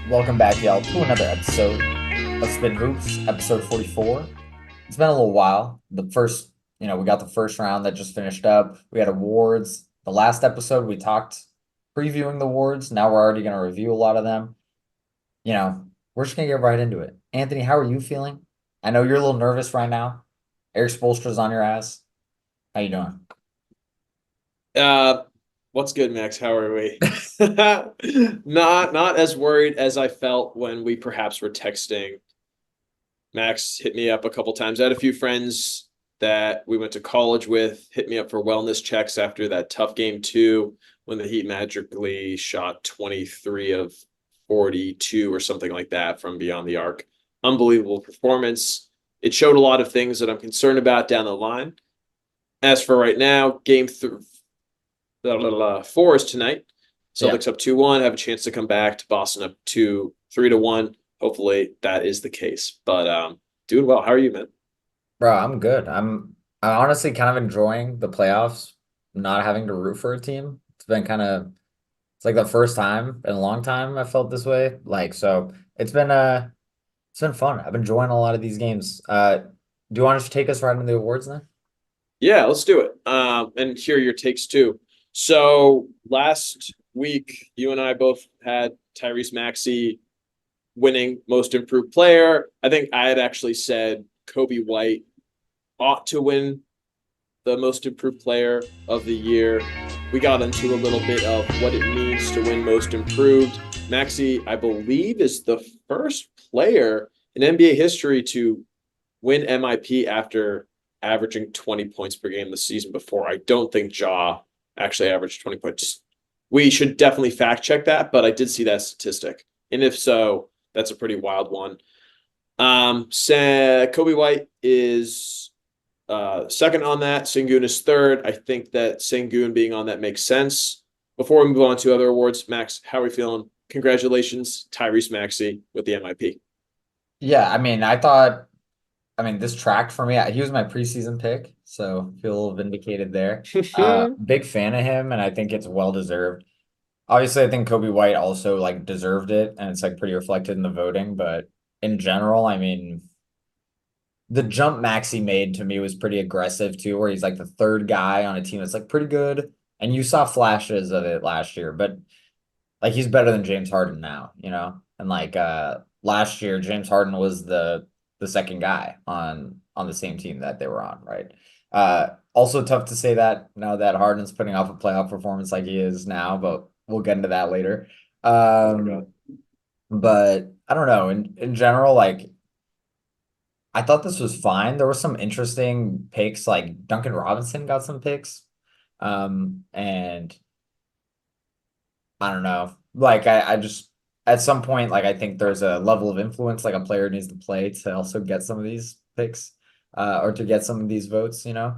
Welcome back, y'all, to another episode of Spittin Hoops, episode 44. It's been a little while. We got the first round that just finished up. We had awards. The last episode, we talked previewing the awards. Now we're already going to review a lot of them. We're just going to get right into it. Anthony, how are you feeling? I know you're a little nervous right now. Eric Spoelstra's on your ass. How you doing? Uh, what's good, Max? How are we? Not as worried as I felt when we perhaps were texting. Max hit me up a couple times. I had a few friends that we went to college with hit me up for wellness checks after that tough game two when the Heat magically shot 23 of 42 or something like that from beyond the arc. Unbelievable performance. It showed a lot of things that I'm concerned about down the line. As for right now, four is tonight. Yeah. Celtics up 2-1, have a chance to come back to Boston up 3-1. Hopefully that is the case. But doing well. How are you, man? Bro, I'm good. I'm honestly kind of enjoying the playoffs, not having to root for a team. It's like the first time in a long time I felt this way. It's been fun. I've been enjoying a lot of these games. Do you want to take us right into the awards then? Yeah, let's do it. And hear your takes too. So last week, you and I both had Tyrese Maxey winning most improved player. I think I had actually said Kobe White ought to win the most improved player of the year. We got into a little bit of what it means to win most improved. Maxey, I believe, is the first player in NBA history to win MIP after averaging 20 points per game the season before. I don't think Ja actually averaged 20 points. We should definitely fact check that, but I did see that statistic. And if so, that's a pretty wild one. Kobe White is second on that. Sengun is third. I think that Sengun being on that makes sense. Before we move on to other awards, Max, how are we feeling? Congratulations, Tyrese Maxey with the MIP. Yeah, this tracked for me. He was my preseason pick, so feel a little vindicated there. Big fan of him, and I think it's well deserved. Obviously, I think Kobe White also like deserved it, and it's like pretty reflected in the voting. But in general, the jump Maxi made to me was pretty aggressive too, where he's like the third guy on a team that's like pretty good. And you saw flashes of it last year, but like he's better than James Harden now, you know? And last year, James Harden was the second guy on the same team that they were on, right? Also tough to say that now that Harden's putting off a playoff performance like he is now, but we'll get into that later. Oh my God. Um, but I don't know. In general, like I thought this was fine. There were some interesting picks, like Duncan Robinson got some picks. And I don't know. I just at some point, like I think there's a level of influence like a player needs to play to also get some of these picks, or to get some of these votes, you know.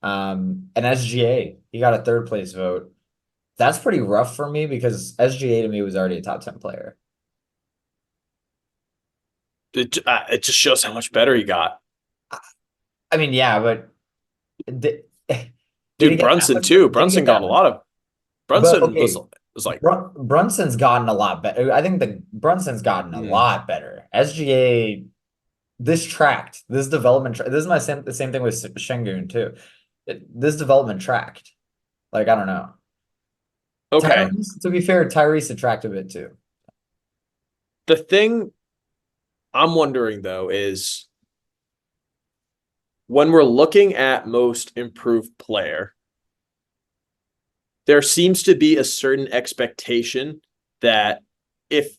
And SGA, he got a third place vote. That's pretty rough for me because SGA to me was already a top 10 player. It just shows how much better he got. I mean, yeah, but did, did he Dude, get that Brunson much? too. Did he Brunson get got that a much? lot of But Brunson okay, was like Brunson's gotten a lot better. I think the Brunson's gotten a mm, lot better. SGA, this tracked. This development. This is the same thing with Şengün too. This development tracked. Like I don't know. okay. Tyrese, to be fair, Tyrese attract a bit too. The thing I'm wondering though is when we're looking at most improved player, there seems to be a certain expectation that if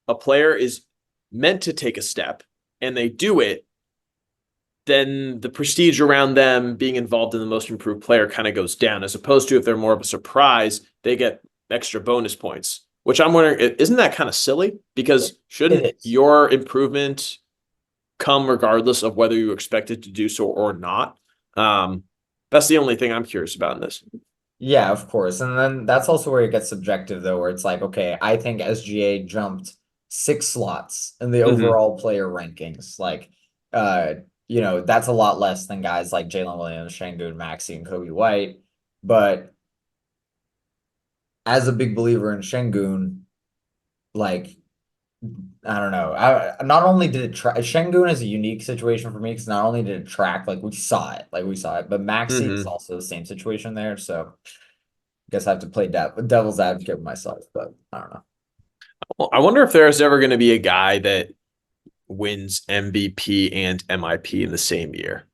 a player is meant to take a step and they do it, then the prestige around them being involved in the most improved player kind of goes down, as opposed to if they're more of a surprise, they get extra bonus points. Which I'm wondering, isn't that kind of silly? Because It shouldn't is. your improvement come regardless of whether you expect it to do so or not? Um, that's the only thing I'm curious about in this. Yeah, of course. And then that's also where it gets subjective though, where it's like, okay, I think SGA jumped 6 slots in the Mm-hmm. overall player rankings. Uh, that's a lot less than guys like Jalen Williams, Şengün, Maxey, and Kobe White. But as a big believer in Şengün, like I don't know. I not only did it track Şengün is a unique situation for me because not only did it track, like we saw it, but Maxi is Hmm. also the same situation there. So I guess I have to play devil's advocate with myself, but I don't know. Well, I wonder if there's ever going to be a guy that wins MVP and MIP in the same year.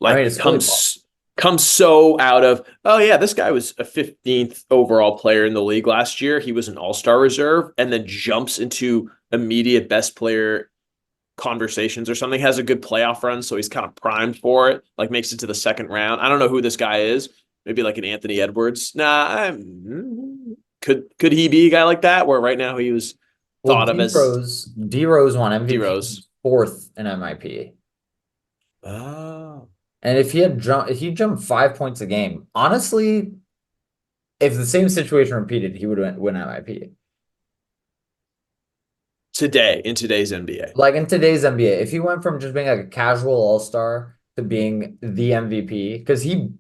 I mean, Like it's fully possible. comes so out of, oh yeah, this guy was a 15th overall player in the league last year. He was an all-star reserve and then jumps into immediate best player conversations or something, has a good playoff run, so he's kind of primed for it, like makes it to the second round. I don't know who this guy is. Maybe like an Anthony Edwards. Could he be a guy like that where right now he was Well, thought of D as Rose, D Rose won D MVP, Rose? fourth in MIP. Oh. And if he jumped 5 points a game, honestly, if the same situation repeated, he would win MIP. Today in today's NBA. Like in today's NBA, if he went from just being like a casual all-star to being the MVP, because he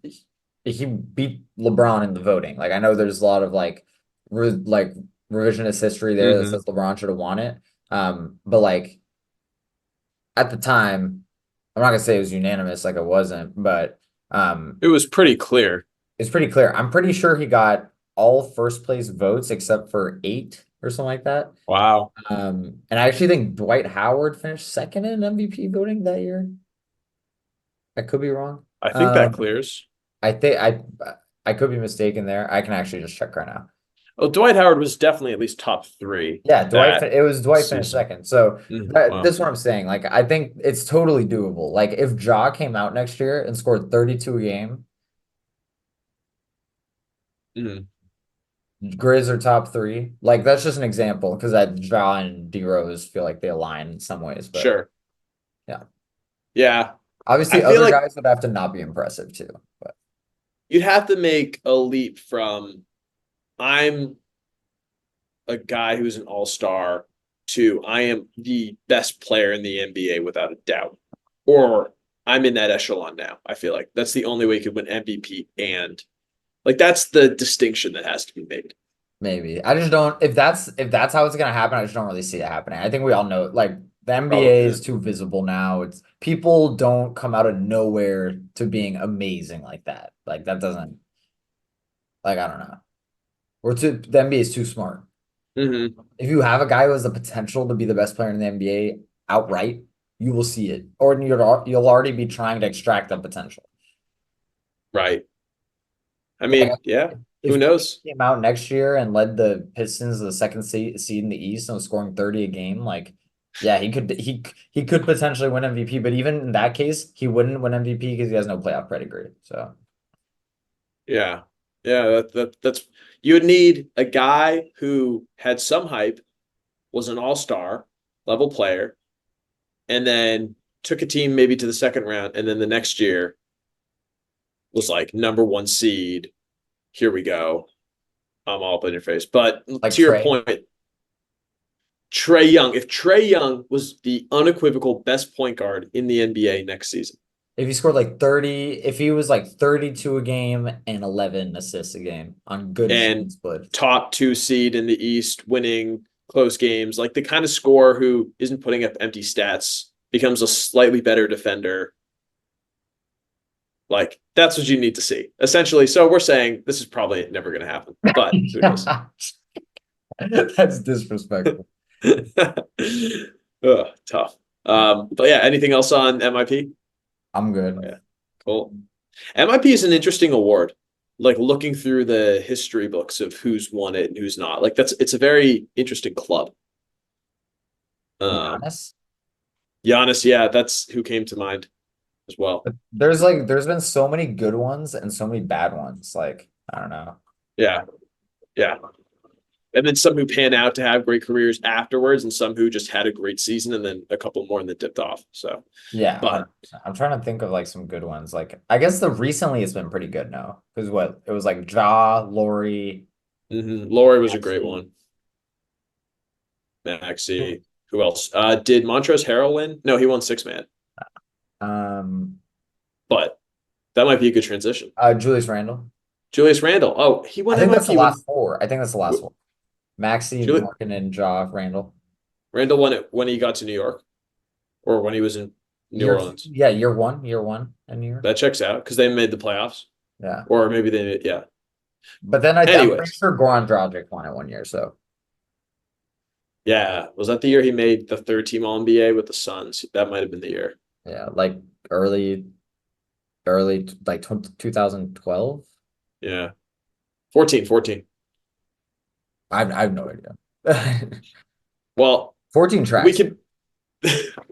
beat LeBron in the voting. Like I know there's a lot of like revisionist history there that Mm-hmm. says LeBron should have won it. But like at the time, I'm not gonna say it was unanimous, like it wasn't, but It was pretty clear. it's pretty clear. I'm pretty sure he got all first place votes except for eight or something like that. Wow. And I actually think Dwight Howard finished second in MVP voting that year. I could be wrong. I think that Um, clears. I think I could be mistaken there. I can actually just check right now. Well, Dwight Howard was definitely at least top three Yeah, that It was Dwight finished season. second. So Wow. this is what I'm saying. Like I think it's totally doable. Like if Ja came out next year and scored 32 a game, Mhm. Grizz are top three. Like that's just an example because that Ja and D Rose feel like they align in some ways, but Sure. yeah. Yeah. I Obviously, feel other like guys would have to not be impressive too. But you'd have to make a leap from I'm a guy who's an all-star to I am the best player in the NBA without a doubt. Or I'm in that echelon now. I feel like that's the only way you could win MVP and like that's the distinction that has to be made. maybe I just don't. If that's how it's gonna happen, I just don't really see it happening. I think we all know like the NBA Probably. Yeah. is too visible now. It's people don't come out of nowhere to being amazing like that. Like that doesn't like I don't know. The NBA is too smart. Mm-hmm. If you have a guy who has the potential to be the best player in the NBA outright, you will see it, or you'll already be trying to extract that potential. Right. I Like mean, yeah. Who if Clay knows? came out next year and led the Pistons the second seed in the East and was scoring 30 a game, like yeah, he could potentially win MVP, but even in that case, he wouldn't win MVP because he has no playoff pedigree. So Yeah. Yeah. That's you would need a guy who had some hype, was an all-star level player, and then took a team maybe to the second round, and then the next year was like number one seed. Here we go. I'm all up in your face. But like to your Trey, point, Trey Young, if Trey Young was the unequivocal best point guard in the NBA next season if he scored like 30, if he was like 32 a game and 11 assists a game on good and shooting splits. top two seed in the East, winning close games, like the kind of scorer who isn't putting up empty stats, becomes a slightly better defender. Like that's what you need to see, essentially. So we're saying this is probably never going to happen, but who knows? That's disrespectful. Ugh, tough. But yeah, anything else on MIP? I'm Oh, good. yeah, cool. MIP is an interesting award. Like looking through the history books of who's won it and who's not. Like it's a very interesting club. Um, Giannis. Giannis, yeah, that's who came to mind as well. There's been so many good ones and so many bad ones. Like, I don't know. Yeah, yeah. And then some who pan out to have great careers afterwards, and some who just had a great season, and then a couple more and then dipped off. So, Yeah, but 100%. I'm trying to think of like some good ones. Like, I guess the recently it's been pretty good now. Because what it was like Ja, Lori, Laurie was a great Maxey. one. Maxi. Who else? Did Montrezl Harrell win? No, he won six man. Um, But that might be a good transition. Julius Randle. Julius Randle. Oh, he I won think that's the MIP when last four. I think that's the last one. Maxi, Julius. Markin, and Ja Randall. Randall won it when he got to New York or when he was in New Year two, Orleans. yeah, year one in New York. That checks out because they made the playoffs, Yeah. or maybe they, yeah. But then I'm pretty Anyways, sure Goran Dragic won it one year. So yeah, was that the year he made the third team All NBA with the Suns? That might have been the year. yeah, like early, early like 2012. Yeah, 14. I have no idea. Well, 14 we tracks. could,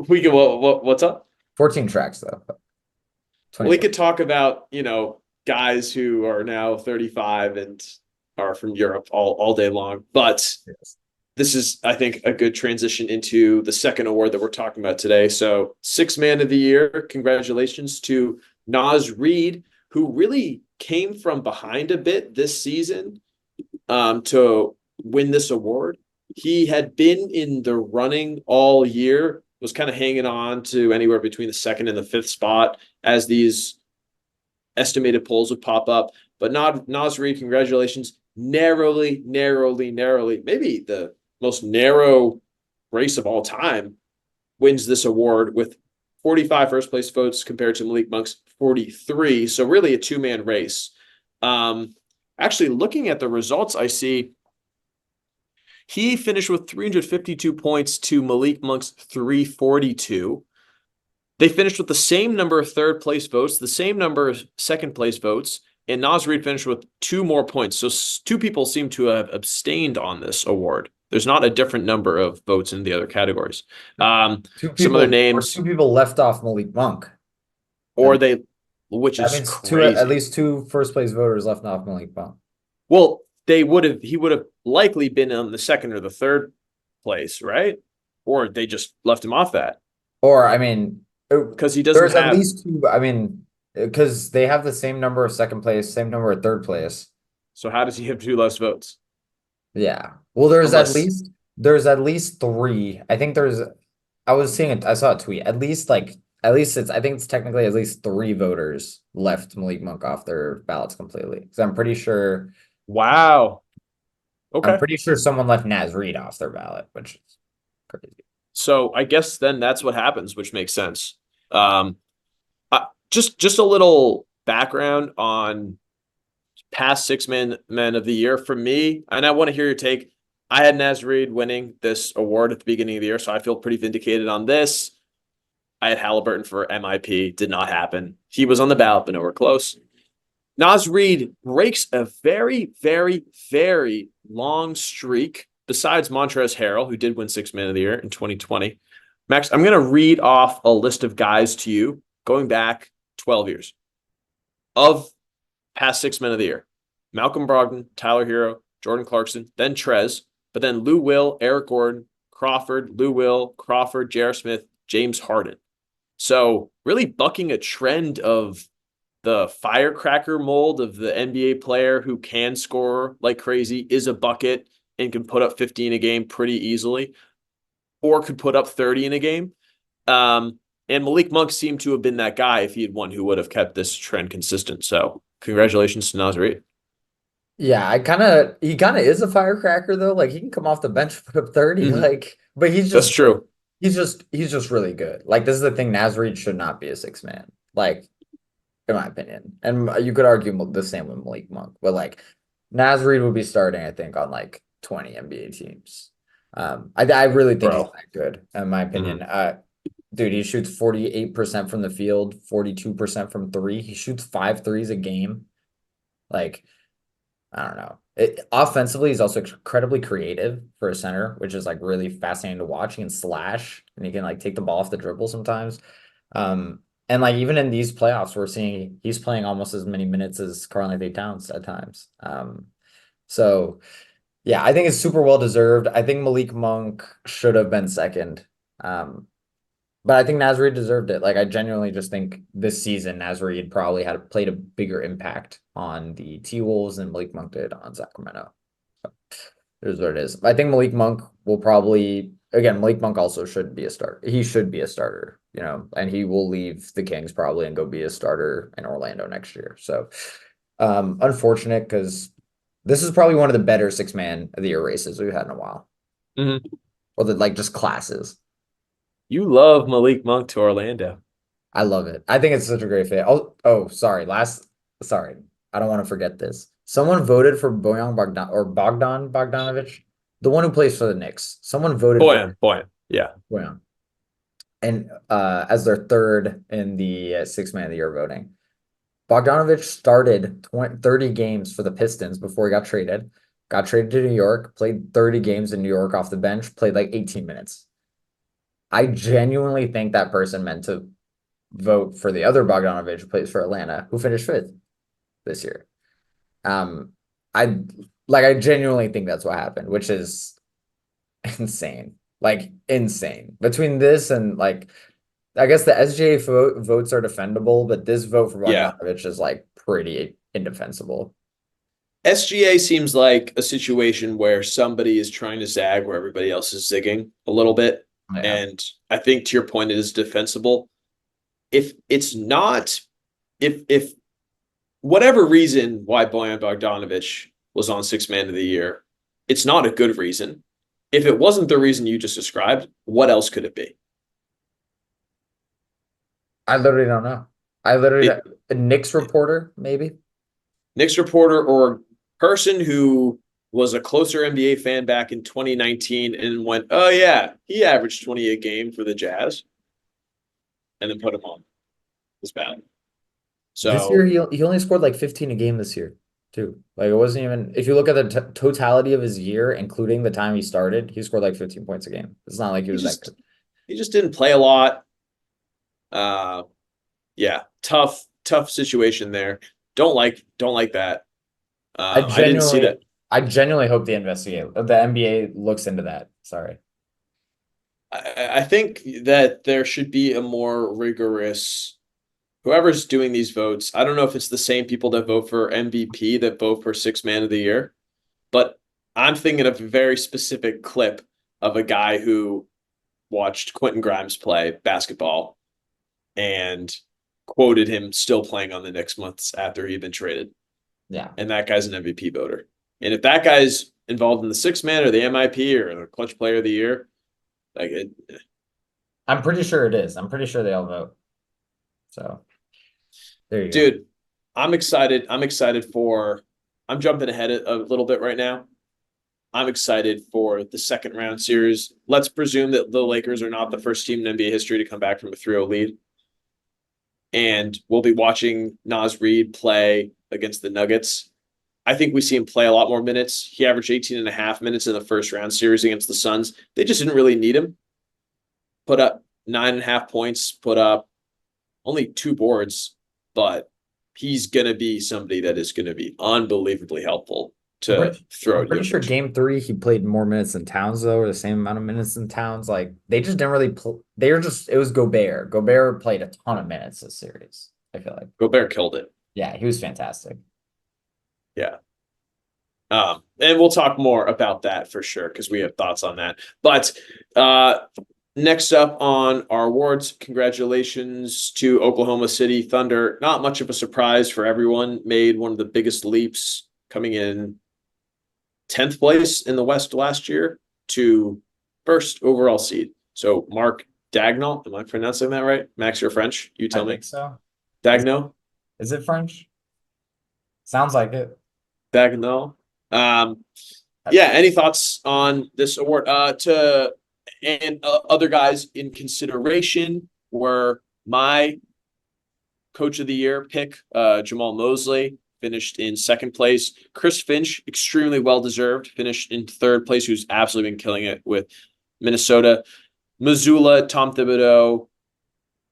we could. What's up? 14 tracks though. We 24. could talk about guys who are now 35 and are from Europe all day long, but Yes. this is, I think, a good transition into the second award that we're talking about today. So, Sixth Man of the Year, congratulations to Naz Reid, who really came from behind a bit this season to win this award. He had been in the running all year, was kind of hanging on to anywhere between the second and the fifth spot as these estimated polls would pop up. But Naz Reid, congratulations. Narrowly, maybe the most narrow race of all time, wins this award with 45 first place votes compared to Malik Monk's 43. So really a two-man race. Actually, looking at the results, I see he finished with 352 points to Malik Monk's 342. They finished with the same number of third place votes, the same number of second place votes, and Naz Reid finished with 2 more points. So two people seem to have abstained on this award. There's not a different number of votes in the other categories. Some other names, Two people left off Malik Monk. or they, which That is means two at crazy. least two first place voters left off Malik Monk. Well, he would have likely been on the second or the third place, right? Or they just left him off that Or I mean, because he doesn't there's at have. least two. I mean, because they have the same number of second place, same number of third place. So how does he have two less votes? Yeah. Well, Unless, there's at least three. I think there's I was seeing it, I saw a tweet. At least it's I think it's technically at least three voters left Malik Monk off their ballots completely. Because wow. I'm Okay. pretty sure someone left Naz Reid off their ballot, which is crazy. So I guess then that's what happens, which makes sense. Um, just a little background on past men of the year for me, and I want to hear your take. I had Naz Reid winning this award at the beginning of the year, so I feel pretty vindicated on this. I had Halliburton for MIP, did not happen. He was on the ballot, but nowhere close. Naz Reid breaks a very long streak besides Montrezl Harrell, who did win Sixth Man of the Year in 2020. Max, I'm going to read off a list of guys to you going back 12 years of past Sixth Men of the Year. Malcolm Brogdon, Tyler Hero, Jordan Clarkson, then Trez, but then Lou Will, Eric Gordon, Crawford, Lou Will, Crawford, J.R. Smith, James Harden. So really bucking a trend of the firecracker mold of the NBA player who can score like crazy, is a bucket, and can put up 15 a game pretty easily, or could put up 30 in a game. And Malik Monk seemed to have been that guy if he had won who would have kept this trend consistent. So congratulations to Naz Reid. Yeah, he kind of is a firecracker though. Like he can come off the bench put up 30, Mm-hmm. but That's true. he's just really good. Like this is the thing, Naz Reid should not be a six man. Like in my opinion. And you could argue the same with Malik Monk, but like Naz Reid would be starting, I think, on like 20 NBA teams. I really think he's Bro. that good, in my opinion. Mm-hmm. Dude, he shoots 48% from the field, 42% from three. He shoots 5 threes a game. Like, I don't know. Offensively, he's also incredibly creative for a center, which is like really fascinating to watch. He can slash and he can like take the ball off the dribble sometimes. And like even in these playoffs, we're seeing he's playing almost as many minutes as Karl-Anthony Towns at times. So yeah, I think it's super well deserved. I think Malik Monk should have been second. But I think Naz Reid deserved it. Like I genuinely just think this season Naz Reid probably had played a bigger impact on the T-Wolves than Malik Monk did on Sacramento. So here's what it is. I think Malik Monk will probably again, Malik Monk also should be a starter. He should be a starter, and he will leave the Kings probably and go be a starter in Orlando next year. So unfortunate because this is probably one of the better six man of the year races we've had in a while. Mm-hmm. or the like just classes. You love Malik Monk to Orlando. I love it. I think it's such a great fit. Oh, sorry. Sorry. I don't want to forget this. Someone voted for Bojan Bogdan or Bogdanovic, the one who plays for the Knicks. Someone voted for Boyan. Yeah. Bojan, and as their third in the six man of the year voting. Bogdanovic started 30 games for the Pistons before he got traded to New York, played 30 games in New York off the bench, played like 18 minutes. I genuinely think that person meant to vote for the other Bogdanovic who plays for Atlanta, who finished fifth this year. Um, I I genuinely think that's what happened, which is insane. Like insane. Between this and like I guess the SGA votes are defendable, but this vote for Yeah. Bogdanovic is like pretty indefensible. SGA seems like a situation where somebody is trying to zag where everybody else is zigging a little bit. Yeah. And I think to your point, it is defensible. If it's not, if whatever reason why Bojan Bogdanovic was on six man of the year, it's not a good reason. If it wasn't the reason you just described, what else could it be? I literally don't know. I literally It, a Knicks reporter, maybe. Knicks reporter or person who was a closer NBA fan back in 2019 and went, oh, yeah, he averaged 20 a game for the Jazz and then put him on. It's bad. This year So he only scored like 15 a game this year, too. Like it wasn't even if you look at the totality of his year, including the time he started, he scored like 15 points a game. It's not like he he was that just good. he just didn't play a lot. Uh yeah, tough situation there. Don't like that. I I didn't see genuinely that. I genuinely hope the NBA looks into that. Sorry. I think that there should be a more rigorous whoever's doing these votes. I don't know if it's the same people that vote for MVP that vote for six man of the year, but I'm thinking of a very specific clip of a guy who watched Quentin Grimes play basketball and quoted him still playing on the Knicks months after he'd been traded. Yeah. And that guy's an MVP voter. And if that guy's involved in the six man or the MIP or the clutch player of the year, like it, I'm pretty sure it is. I'm pretty sure they all vote. So there you go. dude, I'm excited. I'm jumping ahead a little bit right now. I'm excited for the second round series. Let's presume that the Lakers are not the first team in NBA history to come back from a 3-0 lead. And we'll be watching Naz Reid play against the Nuggets. I think we see him play a lot more minutes. He averaged 18 and a half minutes in the first round series against the Suns. They just didn't really need him. Put up 9.5 points, put up only 2 boards, but he's going to be somebody that is going to be unbelievably helpful to throw I'm at pretty sure Jokic. game three he played more minutes than Towns though, or the same amount of minutes than Towns. Like they just didn't really they were just it was Gobert. Gobert played a ton of minutes this series, I feel like. Gobert killed it. Yeah, he was fantastic. Yeah. And we'll talk more about that for sure because we have thoughts on that. But next up on our awards, congratulations to Oklahoma City Thunder. Not much of a surprise for everyone. Made one of the biggest leaps coming in 10th place in the West last year to first overall seed. So Mark Dagnall, am I pronouncing that right? Max, you're French. You I tell me. think so. Is, Dagnall? is it French? Sounds like it. Dagnall. Um, I- yeah, any thoughts on this award? Other guys in consideration were my coach of the year pick, Jamal Mosley, finished in second place. Chris Finch, extremely well deserved, finished in third place, who's absolutely been killing it with Minnesota. Missoula, Tom Thibodeau,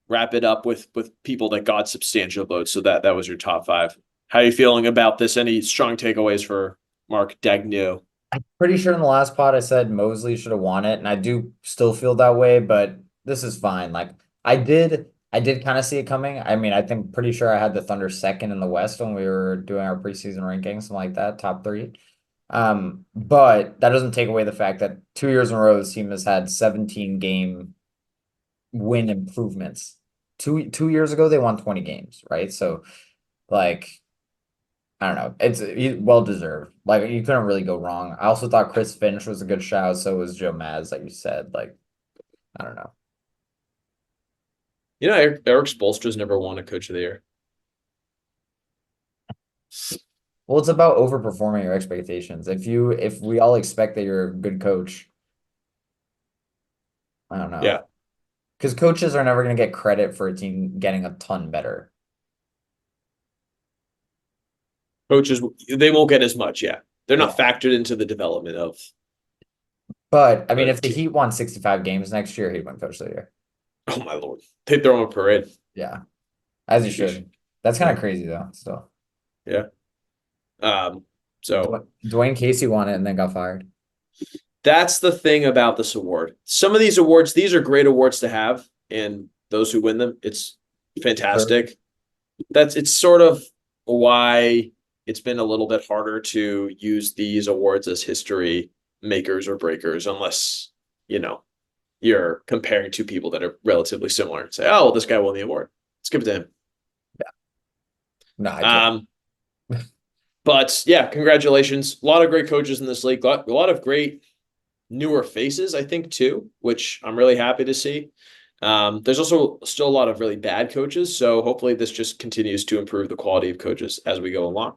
wrap it up with people that got substantial votes. So that was your top five. How are you feeling about this? Any strong takeaways for Mark Dagnall? I'm pretty sure in the last pod I said Mosley should have won it, and I do still feel that way, but this is fine. Like I did kind of see it coming. I mean, I think pretty sure I had the Thunder second in the West when we were doing our preseason rankings, something like that, top three. But that doesn't take away the fact that 2 years in a row this team has had 17 game win improvements. Two years ago they won 20 games, right? So like I don't know. He's well deserved. Like you couldn't really go wrong. I also thought Chris Finch was a good shout. So was Joe Maz, like you said. Like I don't know. You know, Eric Spoelstra's never won a Coach of the Year. Well, it's about overperforming your expectations. If we all expect that you're a good coach, I don't know. Yeah, Because coaches are never going to get credit for a team getting a ton better. coaches they won't get as much. Yeah, they're Yeah. not factored into the development of But I mean, the if the team. Heat won 65 games next year, he'd win coach of the year. Oh my lord, they throw him a parade. Yeah, as you Sheesh. should. That's kind Yeah, of crazy though, still. yeah. So Dwayne Casey won it and then got fired. that's the thing about this award. Some of these awards, these are great awards to have, and those who win them, it's Sure. fantastic. It's sort of why it's been a little bit harder to use these awards as history makers or breakers, unless you know you're comparing two people that are relatively similar. Say, oh, well, this guy won the award. Let's give it to him. No, I told. Um, but yeah, congratulations. A lot of great coaches in this league. A lot of great newer faces, I think, too, which I'm really happy to see. There's also still a lot of really bad coaches, so hopefully this just continues to improve the quality of coaches as we go along.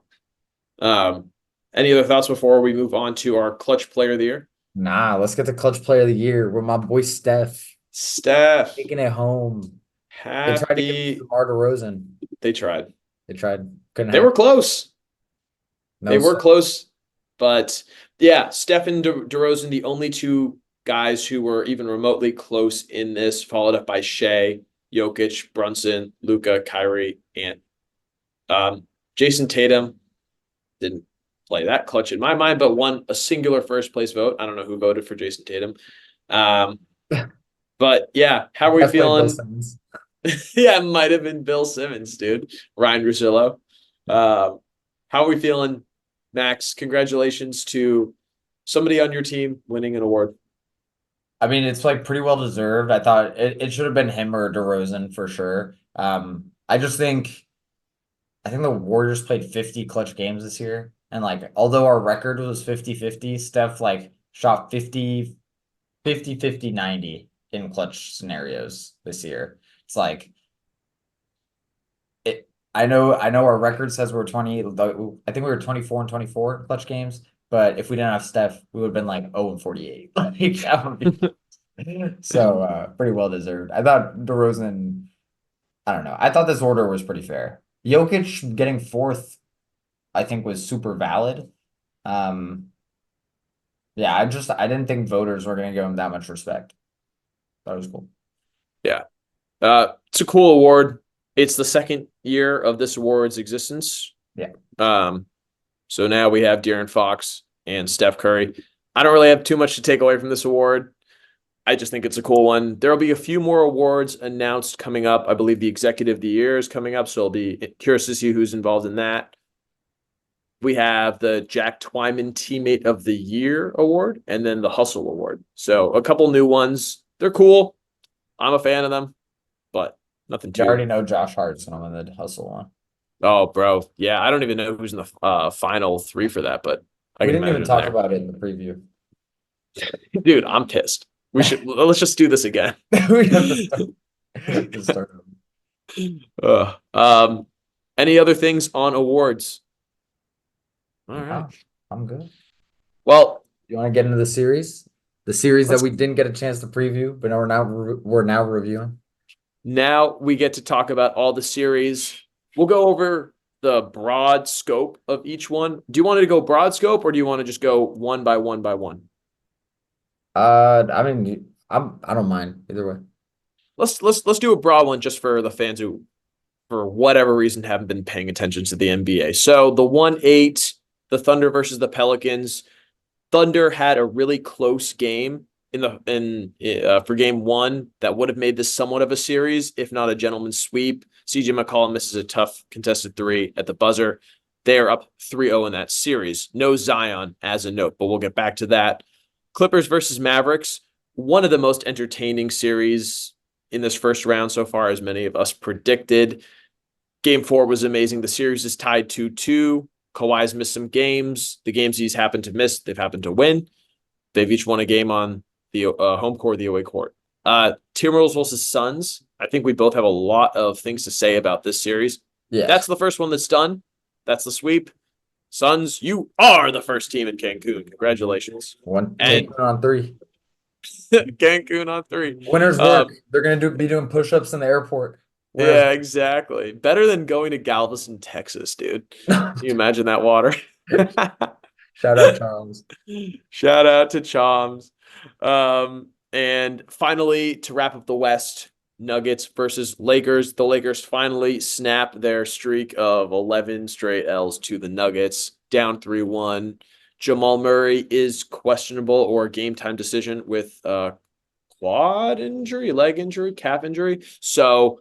Um, any other thoughts before we move on to our clutch player of the year? Nah, let's get the clutch player of the year with my boy Steph Steph, taking it home. They tried to give it to happy DeMar DeRozan. they tried. They tried, couldn't They were happen. close. They No, were sir. close, but yeah, Steph and DeRozan, the only two guys who were even remotely close in this, followed up by Shea, Jokic, Brunson, Luca, Kyrie, and Jason Tatum didn't play that clutch in my mind, but won a singular first place vote. I don't know who voted for Jason Tatum. Um, but yeah, how are we Definitely Bill feeling? Simmons. Yeah, it might have been Bill Simmons, dude. Ryan Russillo. Um, how are we feeling, Max? Congratulations to somebody on your team winning an award. I mean, it's like pretty well deserved. I thought it should have been him or DeRozan for sure. I just think I think the Warriors played 50 clutch games this year. And like although our record was 50-50, Steph like shot 50-50-50-90 in clutch scenarios this year. It's like it I know our record says we're 20, I think we were 24 and 24 in clutch games, but if we didn't have Steph, we would have been like 0 and 48. Like that would be so pretty well deserved. I thought DeRozan, I don't know. I thought this order was pretty fair. Jokic getting fourth, I think was super valid. Um, yeah, I didn't think voters were gonna give him that much respect. That was cool. Yeah. It's a cool award. It's the second year of this award's existence. Yeah. Um, so now we have De'Aaron Fox and Steph Curry. I don't really have too much to take away from this award. I just think it's a cool one. There'll be a few more awards announced coming up. I believe the Executive of the Year is coming up, so I'll be curious to see who's involved in that. We have the Jack Twyman Teammate of the Year award and then the Hustle award. So a couple new ones. They're cool. I'm a fan of them, but nothing You too. already know Josh Hart's gonna win the hustle one. Oh, bro. Yeah, I don't even know who's in the final three for that, but I We can didn't even imagine talk there. about it in the preview. Dude, I'm pissed. Let's just do this again. We have to start. Um, any other things on awards? All right. No, I'm good. Well, You want to get into the series? The series that let's we didn't get a chance to preview, but we're now reviewing. now we get to talk about all the series. We'll go over the broad scope of each one. Do you want to go broad scope or do you want to just go one by one by one? I mean, I don't mind either way. Let's do a broad one just for the fans who for whatever reason haven't been paying attention to the NBA. So the 1-8, the Thunder versus the Pelicans. Thunder had a really close game for game one that would have made this somewhat of a series, if not a gentleman's sweep. CJ McCollum misses a tough contested three at the buzzer. They are up 3-0 in that series. No Zion as a note, but we'll get back to that. Clippers versus Mavericks, one of the most entertaining series in this first round so far, as many of us predicted. Game four was amazing. The series is tied 2-2. Kawhi's missed some games. The games he's happened to miss, they've happened to win. They've each won a game on the home court, the away court. Timberwolves versus Suns. I think we both have a lot of things to say about this series. Yeah. That's the first one that's done. That's the sweep. Suns, you are the first team in Cancun. Congratulations. One And Cancun on 3. Cancun on 3. Winners work. They're gonna be doing push-ups in the airport. Winners Yeah, exactly. Better than going to Galveston, Texas, dude. Can you imagine that water? Shout out Charles. Shout out to Choms. And finally, to wrap up the West, Nuggets versus Lakers. The Lakers finally snap their streak of 11 straight L's to the Nuggets, down 3-1. Jamal Murray is questionable or game time decision with quad injury, leg injury, calf injury. So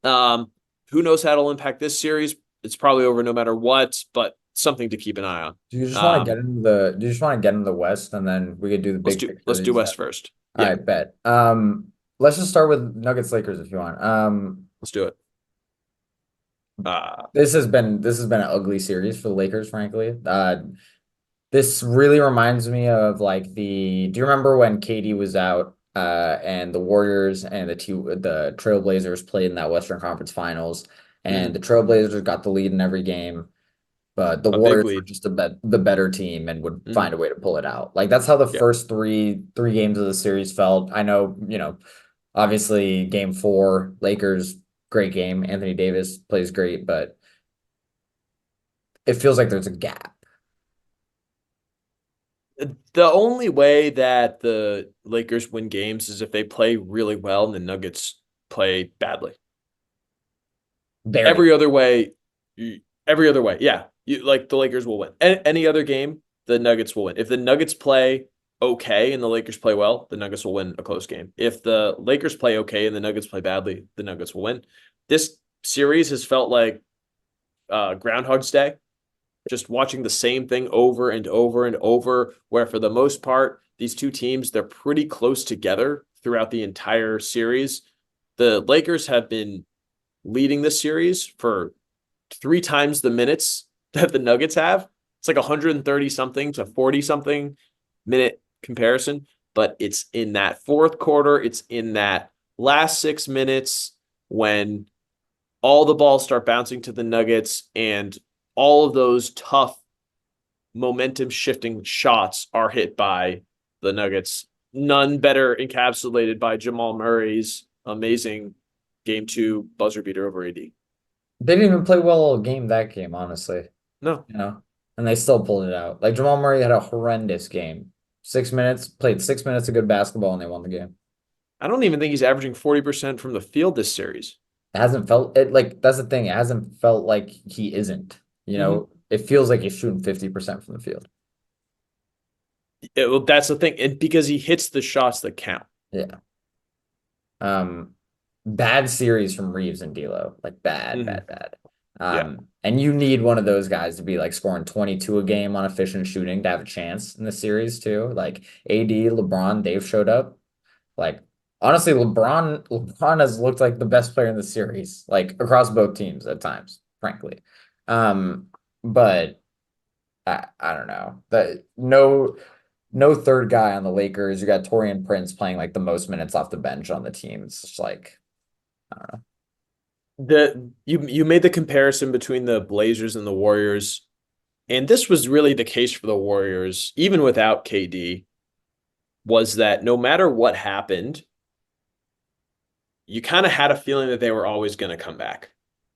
who knows how it'll impact this series? It's probably over no matter what, but something to keep an eye on. Do you just want to get into the do you just want to get into the West and then we could do the big picture? Let's do West first. All right, bet. Let's just start with Nuggets Lakers if you want. Let's do it. This has been an ugly series for the Lakers, frankly. This really reminds me of like do you remember when KD was out and the Warriors and the Trailblazers played in that Western Conference Finals and the Trailblazers got the lead in every game, but the Warriors were just the better team and would find a way to pull it out. Like that's how the first three games of the series felt. I know, obviously game 4, Lakers, great game. Anthony Davis plays great, but it feels like there's a gap. The only way that the Lakers win games is if they play really well and the Nuggets play badly. Every other way, yeah. Like the Lakers will win. Any other game, the Nuggets will win. If the Nuggets play okay and the Lakers play well, the Nuggets will win a close game. If the Lakers play okay and the Nuggets play badly, the Nuggets will win. This series has felt like Groundhog's Day. Just watching the same thing over and over and over, where for the most part, these two teams, they're pretty close together throughout the entire series. The Lakers have been leading this series for 3 times the minutes that the Nuggets have. It's like 130 something to 40 something minute comparison, but it's in that fourth quarter. It's in that last 6 minutes when all the balls start bouncing to the Nuggets and all of those tough momentum shifting shots are hit by the Nuggets. None better encapsulated by Jamal Murray's amazing game 2 buzzer beater over AD. They didn't even play well all game that game, honestly. No. And they still pulled it out. Like Jamal Murray had a horrendous game. 6 minutes, played 6 minutes of good basketball and they won the game. I don't even think he's averaging 40% from the field this series. It hasn't felt it like that's the thing. It hasn't felt like he isn't. It feels like he's shooting 50% from the field. Well, that's the thing. And because he hits the shots that count. Yeah. Bad series from Reeves and D'Lo. Like bad. And you need one of those guys to be like scoring 22 a game on efficient shooting to have a chance in the series too. Like AD, LeBron, they've showed up. Like honestly, LeBron has looked like the best player in the series, like across both teams at times, frankly. But I don't know. No third guy on the Lakers. You got Taurean Prince playing like the most minutes off the bench on the team. It's just like I don't know. You made the comparison between the Blazers and the Warriors, and this was really the case for the Warriors, even without KD, was that no matter what happened, you kind of had a feeling that they were always going to come back,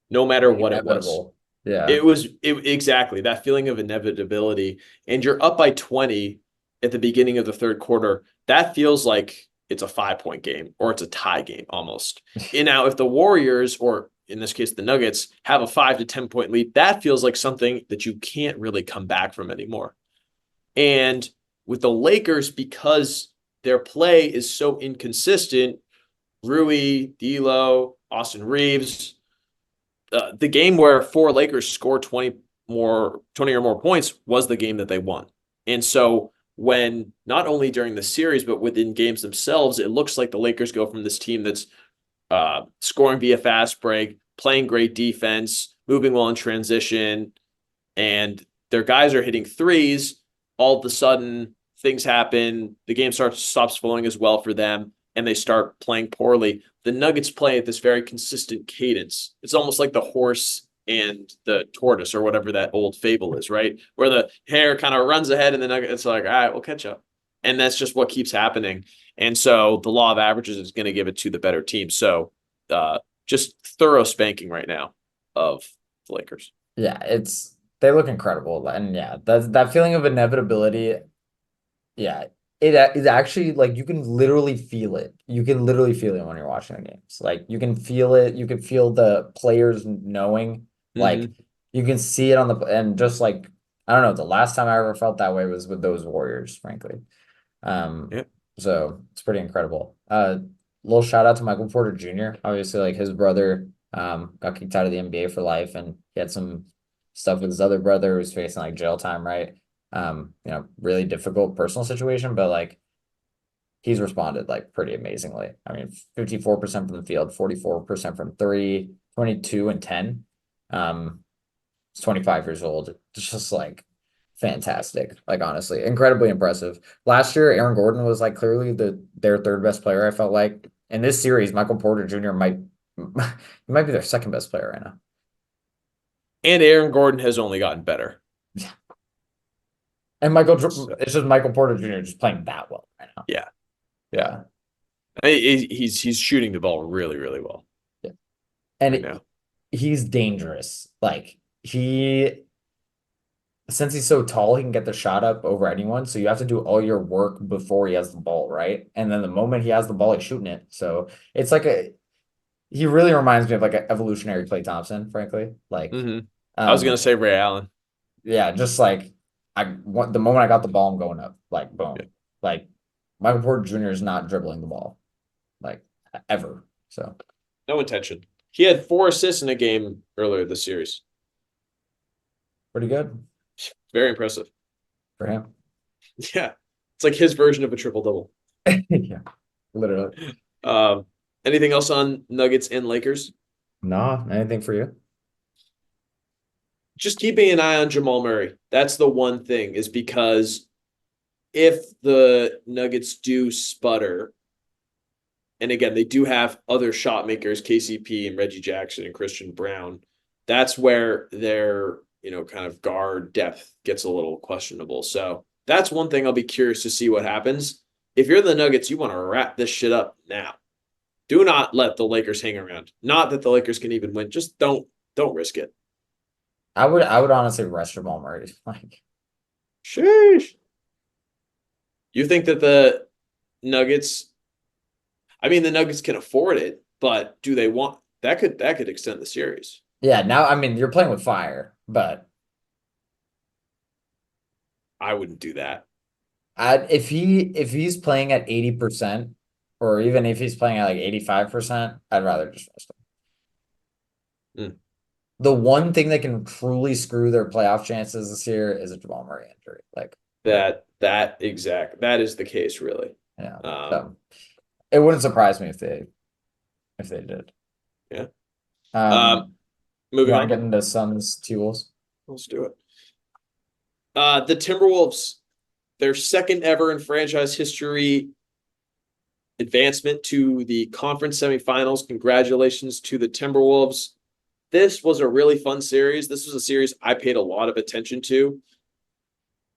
no matter what it was. Yeah. It was exactly that feeling of inevitability. And you're up by 20 at the beginning of the third quarter. That feels like it's a 5-point game or it's a tie game almost. And now if the Warriors, or in this case, the Nuggets, have a 5 to 10 point lead, that feels like something that you can't really come back from anymore. And with the Lakers, because their play is so inconsistent, Rui, D'Lo, Austin Reeves, the game where 4 Lakers scored 20 or more points was the game that they won. And so when not only during the series, but within games themselves, it looks like the Lakers go from this team that's scoring via fast break, playing great defense, moving well in transition, and their guys are hitting threes, all of a sudden things happen. The game stops flowing as well for them, and they start playing poorly. The Nuggets play at this very consistent cadence. It's almost like the horse and the tortoise, or whatever that old fable is, right? Where the hare kind of runs ahead, and the Nuggets are like, all right, we'll catch up. And that's just what keeps happening. And so the law of averages is going to give it to the better team. So just thorough spanking right now of the Lakers. Yeah, they look incredible. And yeah, that feeling of inevitability. Yeah, it is actually like you can literally feel it. You can literally feel it when you're watching the games. Like you can feel it. You can feel the players knowing. Like Mm-hmm. you can see it on the and just like I don't know. The last time I ever felt that way was with those Warriors, frankly. Um, Yeah. so it's pretty incredible. Little shout out to Michael Porter Jr. Obviously, like his brother got kicked out of the NBA for life, and he had some stuff with his other brother who was facing like jail time, right? Really difficult personal situation, but like he's responded like pretty amazingly. I mean, 54% from the field, 44% from three, 22 and 10. He's 25 years old. It's just like fantastic. Like honestly, incredibly impressive. Last year, Aaron Gordon was like clearly their third best player, I felt like. In this series, Michael Porter Jr. might he might be their second best player right now. And Aaron Gordon has only gotten better. And So, it's just Michael Porter Jr. just playing that well right now. yeah. Yeah. He's shooting the ball really, really well Yeah. right And now. he's dangerous. Like since he's so tall, he can get the shot up over anyone. So you have to do all your work before he has the ball, right? And then the moment he has the ball, he's shooting it. So it's like he really reminds me of like an evolutionary Klay Thompson, frankly. Like, Mm-hmm. I was gonna um, say Ray Allen. yeah, just like the moment I got the ball, I'm going up, like Yeah. boom. Like Michael Porter Jr. is not dribbling the ball, like ever. So No intention. He had 4 assists in a game earlier this series. pretty good Very impressive. for him. Yeah. It's like his version of a triple double. Yeah, literally. Um, anything else on Nuggets and Lakers? No, anything for you? Just keeping an eye on Jamal Murray. That's the one thing, is because if the Nuggets do sputter, and again, they do have other shot makers, KCP and Reggie Jackson and Christian Brown. That's where their, kind of guard depth gets a little questionable. So that's one thing I'll be curious to see what happens. If you're the Nuggets, you want to wrap this shit up now. Do not let the Lakers hang around. Not that the Lakers can even win. Just don't risk it. I would honestly rest Jamal Murray. Like Sheesh. You think that the Nuggets, I mean, the Nuggets can afford it, but do they want that could extend the series? yeah, now I mean you're playing with fire, but I wouldn't do that. if he's playing at 80%, or even if he's playing at like 85%, I'd rather just rest him. Mm. The one thing that can truly screw their playoff chances this year is a Jamal Murray injury. Like That is the case, really. yeah. Um, So it wouldn't surprise me if they did. yeah. Um, you Moving want to on. get into Suns T-Wolves? Let's do it. The Timberwolves, their second ever in franchise history advancement to the conference semifinals. Congratulations to the Timberwolves. This was a really fun series. This was a series I paid a lot of attention to.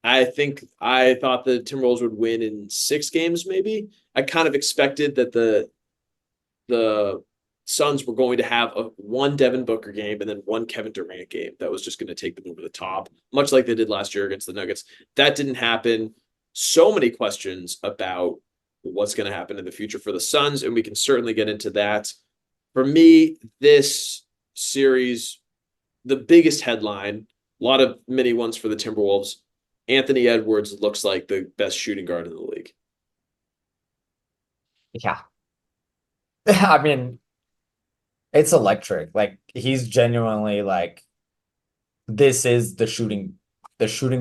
I thought the Timberwolves would win in 6 games, maybe. I kind of expected that the Suns were going to have one Devin Booker game and then one Kevin Durant game that was just going to take them over the top, much like they did last year against the Nuggets. That didn't happen. So many questions about what's going to happen in the future for the Suns, and we can certainly get into that. For me, this series, the biggest headline, a lot of mini ones for the Timberwolves. Anthony Edwards looks like the best shooting guard in the league. Yeah. I mean, it's electric. Like he's genuinely like this is the shooting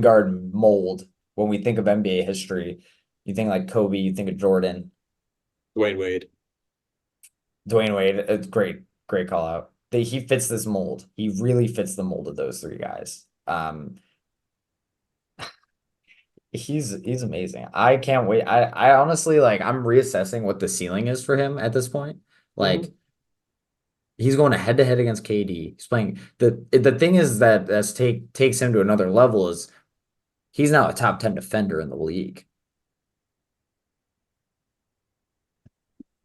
guard mold. When we think of NBA history, you think like Kobe, you think of Jordan, Dwayne Wade. Dwayne Wade. It's great call out. He fits this mold. He really fits the mold of those three guys. he's amazing. I can't wait. I honestly like I'm reassessing what the ceiling is for him at this point. Like Mhm. he's going head to head against KD. He's playing the thing is that takes him to another level is he's now a top 10 defender in the league.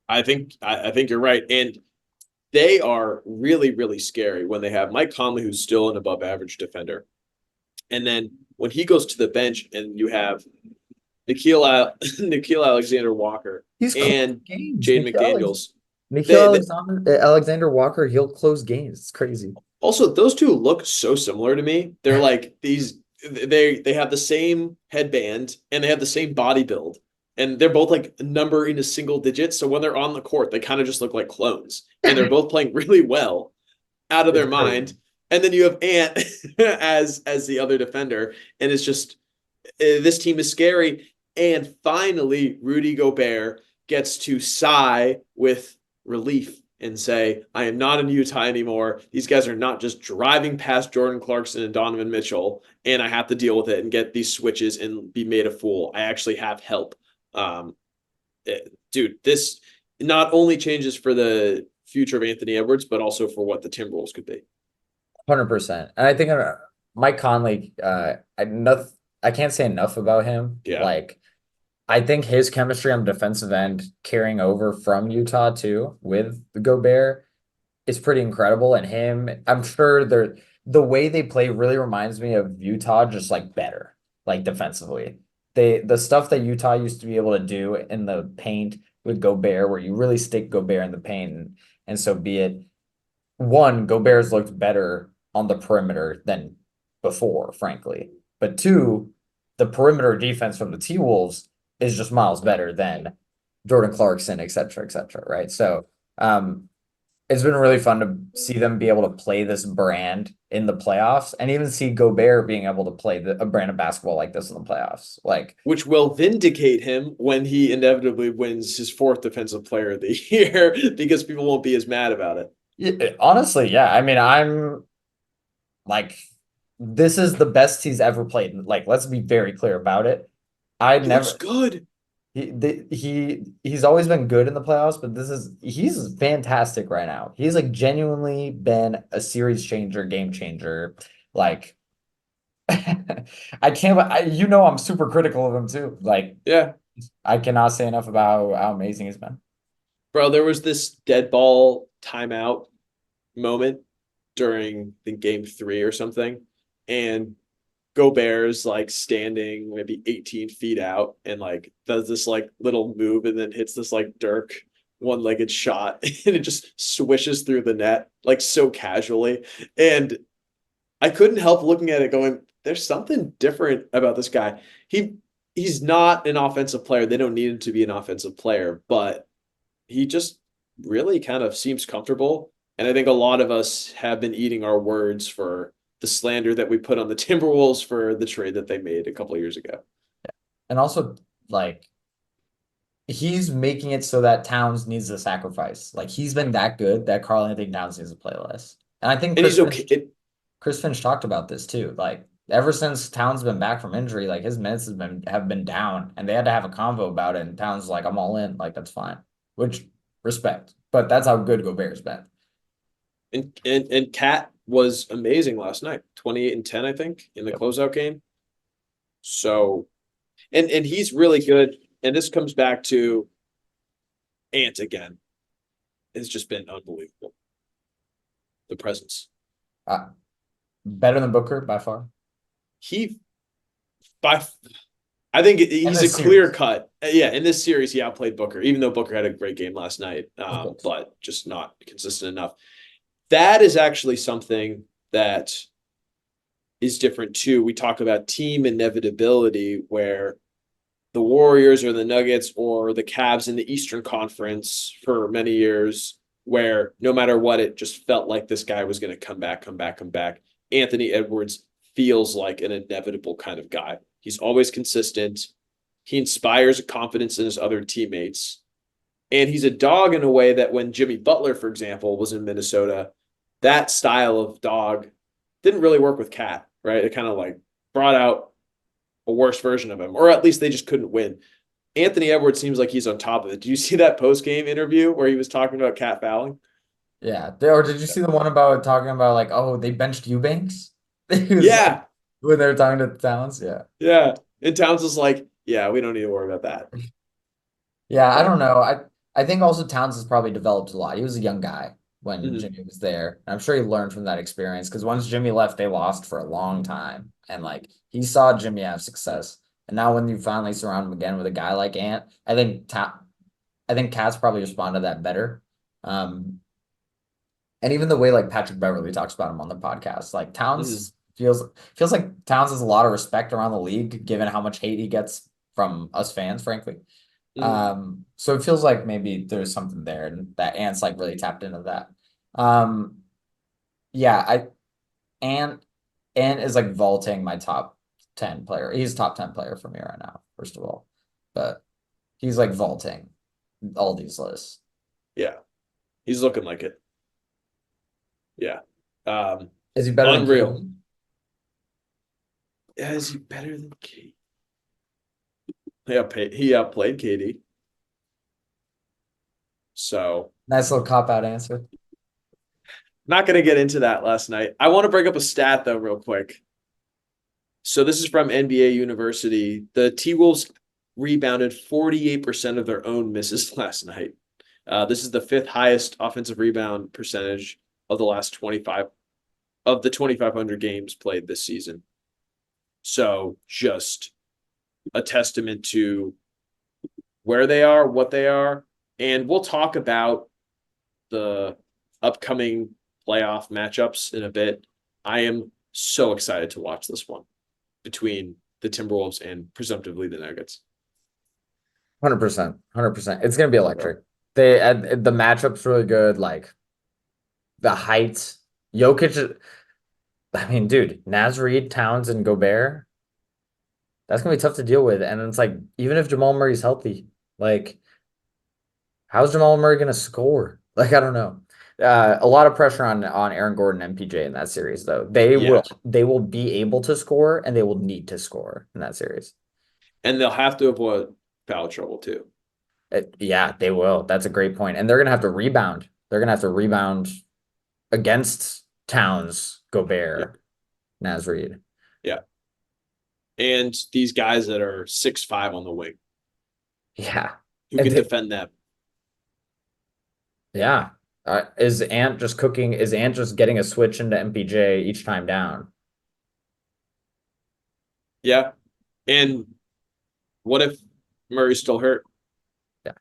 I think you're right. And they are really, really scary when they have Mike Conley, who's still an above average defender. And then when he goes to the bench and you have Nikhil Alexander Walker He's closed and games. Jaden McDaniels, Nikhil they Alexander Walker, he'll close games. It's crazy. also those two look so similar to me. They're like they have the same headband and they have the same body build. And they're both like a number into single digits. So when they're on the court, they kind of just look like clones. And they're both playing really well out of It's their crazy. mind. And then you have Ant as the other defender. And it's just this team is scary. And finally, Rudy Gobert gets to sigh with relief and say, I am not in Utah anymore. These guys are not just driving past Jordan Clarkson and Donovan Mitchell, and I have to deal with it and get these switches and be made a fool. I actually have help. Um, Dude, this not only changes for the future of Anthony Edwards, but also for what the Timberwolves could be. 100%. And I think Mike Conley, I can't say enough about him. Yeah. Like, I think his chemistry on the defensive end carrying over from Utah too with the Gobert is pretty incredible. And him, I'm sure the way they play really reminds me of Utah, just like better, like defensively. The stuff that Utah used to be able to do in the paint with Gobert, where you really stick Gobert in the paint, and so be it. One, Gobert's looked better on the perimeter than before, frankly. But two, the perimeter defense from the T-Wolves is just miles better than Jordan Clarkson, et cetera, right? So it's been really fun to see them be able to play this brand in the playoffs and even see Gobert being able to play a brand of basketball like this in the playoffs. Like, Which will vindicate him when he inevitably wins his fourth defensive player of the year because people won't be as mad about it. honestly, yeah. I mean, I'm like, this is the best he's ever played. Like, let's be very clear about it. I He looks never good. he's always been good in the playoffs, but he's fantastic right now. He's like genuinely been a series changer, game changer. Like I can't you know I'm super critical of him too. Like Yeah. I cannot say enough about how amazing he's been. Bro, there was this dead ball timeout moment during I think game three or something. And Gobert's like standing maybe 18 feet out and like does this like little move and then hits this like Dirk one-legged shot and it just swishes through the net like so casually. And I couldn't help looking at it going, there's something different about this guy. He's not an offensive player. They don't need him to be an offensive player, but he just really kind of seems comfortable. And I think a lot of us have been eating our words for the slander that we put on the Timberwolves for the trade that they made a couple of years ago. And also like he's making it so that Towns needs to sacrifice. Like he's been that good that Karl Anthony Towns needs to play less. And I think And he's okay. Chris Finch talked about this too. Like ever since Towns been back from injury, like his minutes have been down, and they had to have a convo about it. And Towns was like, "I'm all in. Like that's fine," which respect. But that's how good Gobert's been. And Cat was amazing last night. 28 and 10, I think, in the Yep. closeout game. So and he's really good. And this comes back to Ant again. It's just been unbelievable. The presence. Uh, Better than Booker by far. He by I think In he's a this clear series, cut. Yeah, in this series, he outplayed Booker, even though Booker had a great game last night, of course. but just not consistent enough. That is actually something that is different too. We talk about team inevitability, where the Warriors or the Nuggets or the Cavs in the Eastern Conference for many years, where no matter what, it just felt like this guy was going to come back, come back, come back. Anthony Edwards feels like an inevitable kind of guy. He's always consistent. He inspires a confidence in his other teammates. And he's a dog in a way that when Jimmy Butler, for example, was in Minnesota, that style of dog didn't really work with Cat, right? It kind of like brought out a worse version of him, or at least they just couldn't win. Anthony Edwards seems like he's on top of it. Did you see that post game interview where he was talking about Cat fouling? Yeah. Or did you see the one about talking about like, oh, they benched Eubanks? He was like, Yeah, when they were talking to Towns. Yeah. yeah. And Towns is like, yeah, we don't need to worry about that. Yeah, I But don't know. I think also Towns has probably developed a lot. He was a young guy when mhm, Jimmy was there. I'm sure he learned from that experience because once Jimmy left, they lost for a long time. And like he saw Jimmy have success. And now when you finally surround him again with a guy like Ant, I think Cat's probably responded to that better. Um, and even the way like Patrick Beverly talks about him on the podcast, like mhm, Towns feels like Towns has a lot of respect around the league, given how much hate he gets from us fans, frankly. mhm. So it feels like maybe there's something there and that Ant's like really tapped into that. Um, yeah, Ant Ant is like vaulting my top 10 player. He's top 10 player for me right now, first of all. But he's like vaulting all these lists. Yeah, he's looking like it. Yeah. Um, Is he better than Unreal. KD? Yeah, is he better than KD? He outplayed KD. So Nice little cop out answer. not going to get into that last night. I want to bring up a stat though, real quick. So this is from NBA University. The T Wolves rebounded 48% of their own misses last night. This is the fifth highest offensive rebound percentage of the last 25 of the 2,500 games played this season. So just a testament to where they are, what they are, and we'll talk about the upcoming playoff matchups in a bit. I am so excited to watch this one between the Timberwolves and presumptively the Nuggets. 100%. 100%. It's gonna be electric. The matchup's really good. Like the height. Jokic, I mean, dude, Naz Reid, Towns, and Gobert. That's gonna be tough to deal with. And it's like, even if Jamal Murray's healthy, like, how's Jamal Murray gonna score? Like, I don't know. A lot of pressure on Aaron Gordon and MPJ in that series, though. Yeah. They will be able to score and they will need to score in that series. And they'll have to avoid foul trouble too. Yeah, they will. That's a great point. And they're gonna have to rebound. They're gonna have to rebound against Towns, Yeah. Gobert, Naz Reid. Yeah. And these guys that are 6'5" on the wing Yeah. who And can defend them. yeah. Is Ant just cooking? Is Ant just getting a switch into MPJ each time down? Yeah. And what if Murray's still hurt? Yeah.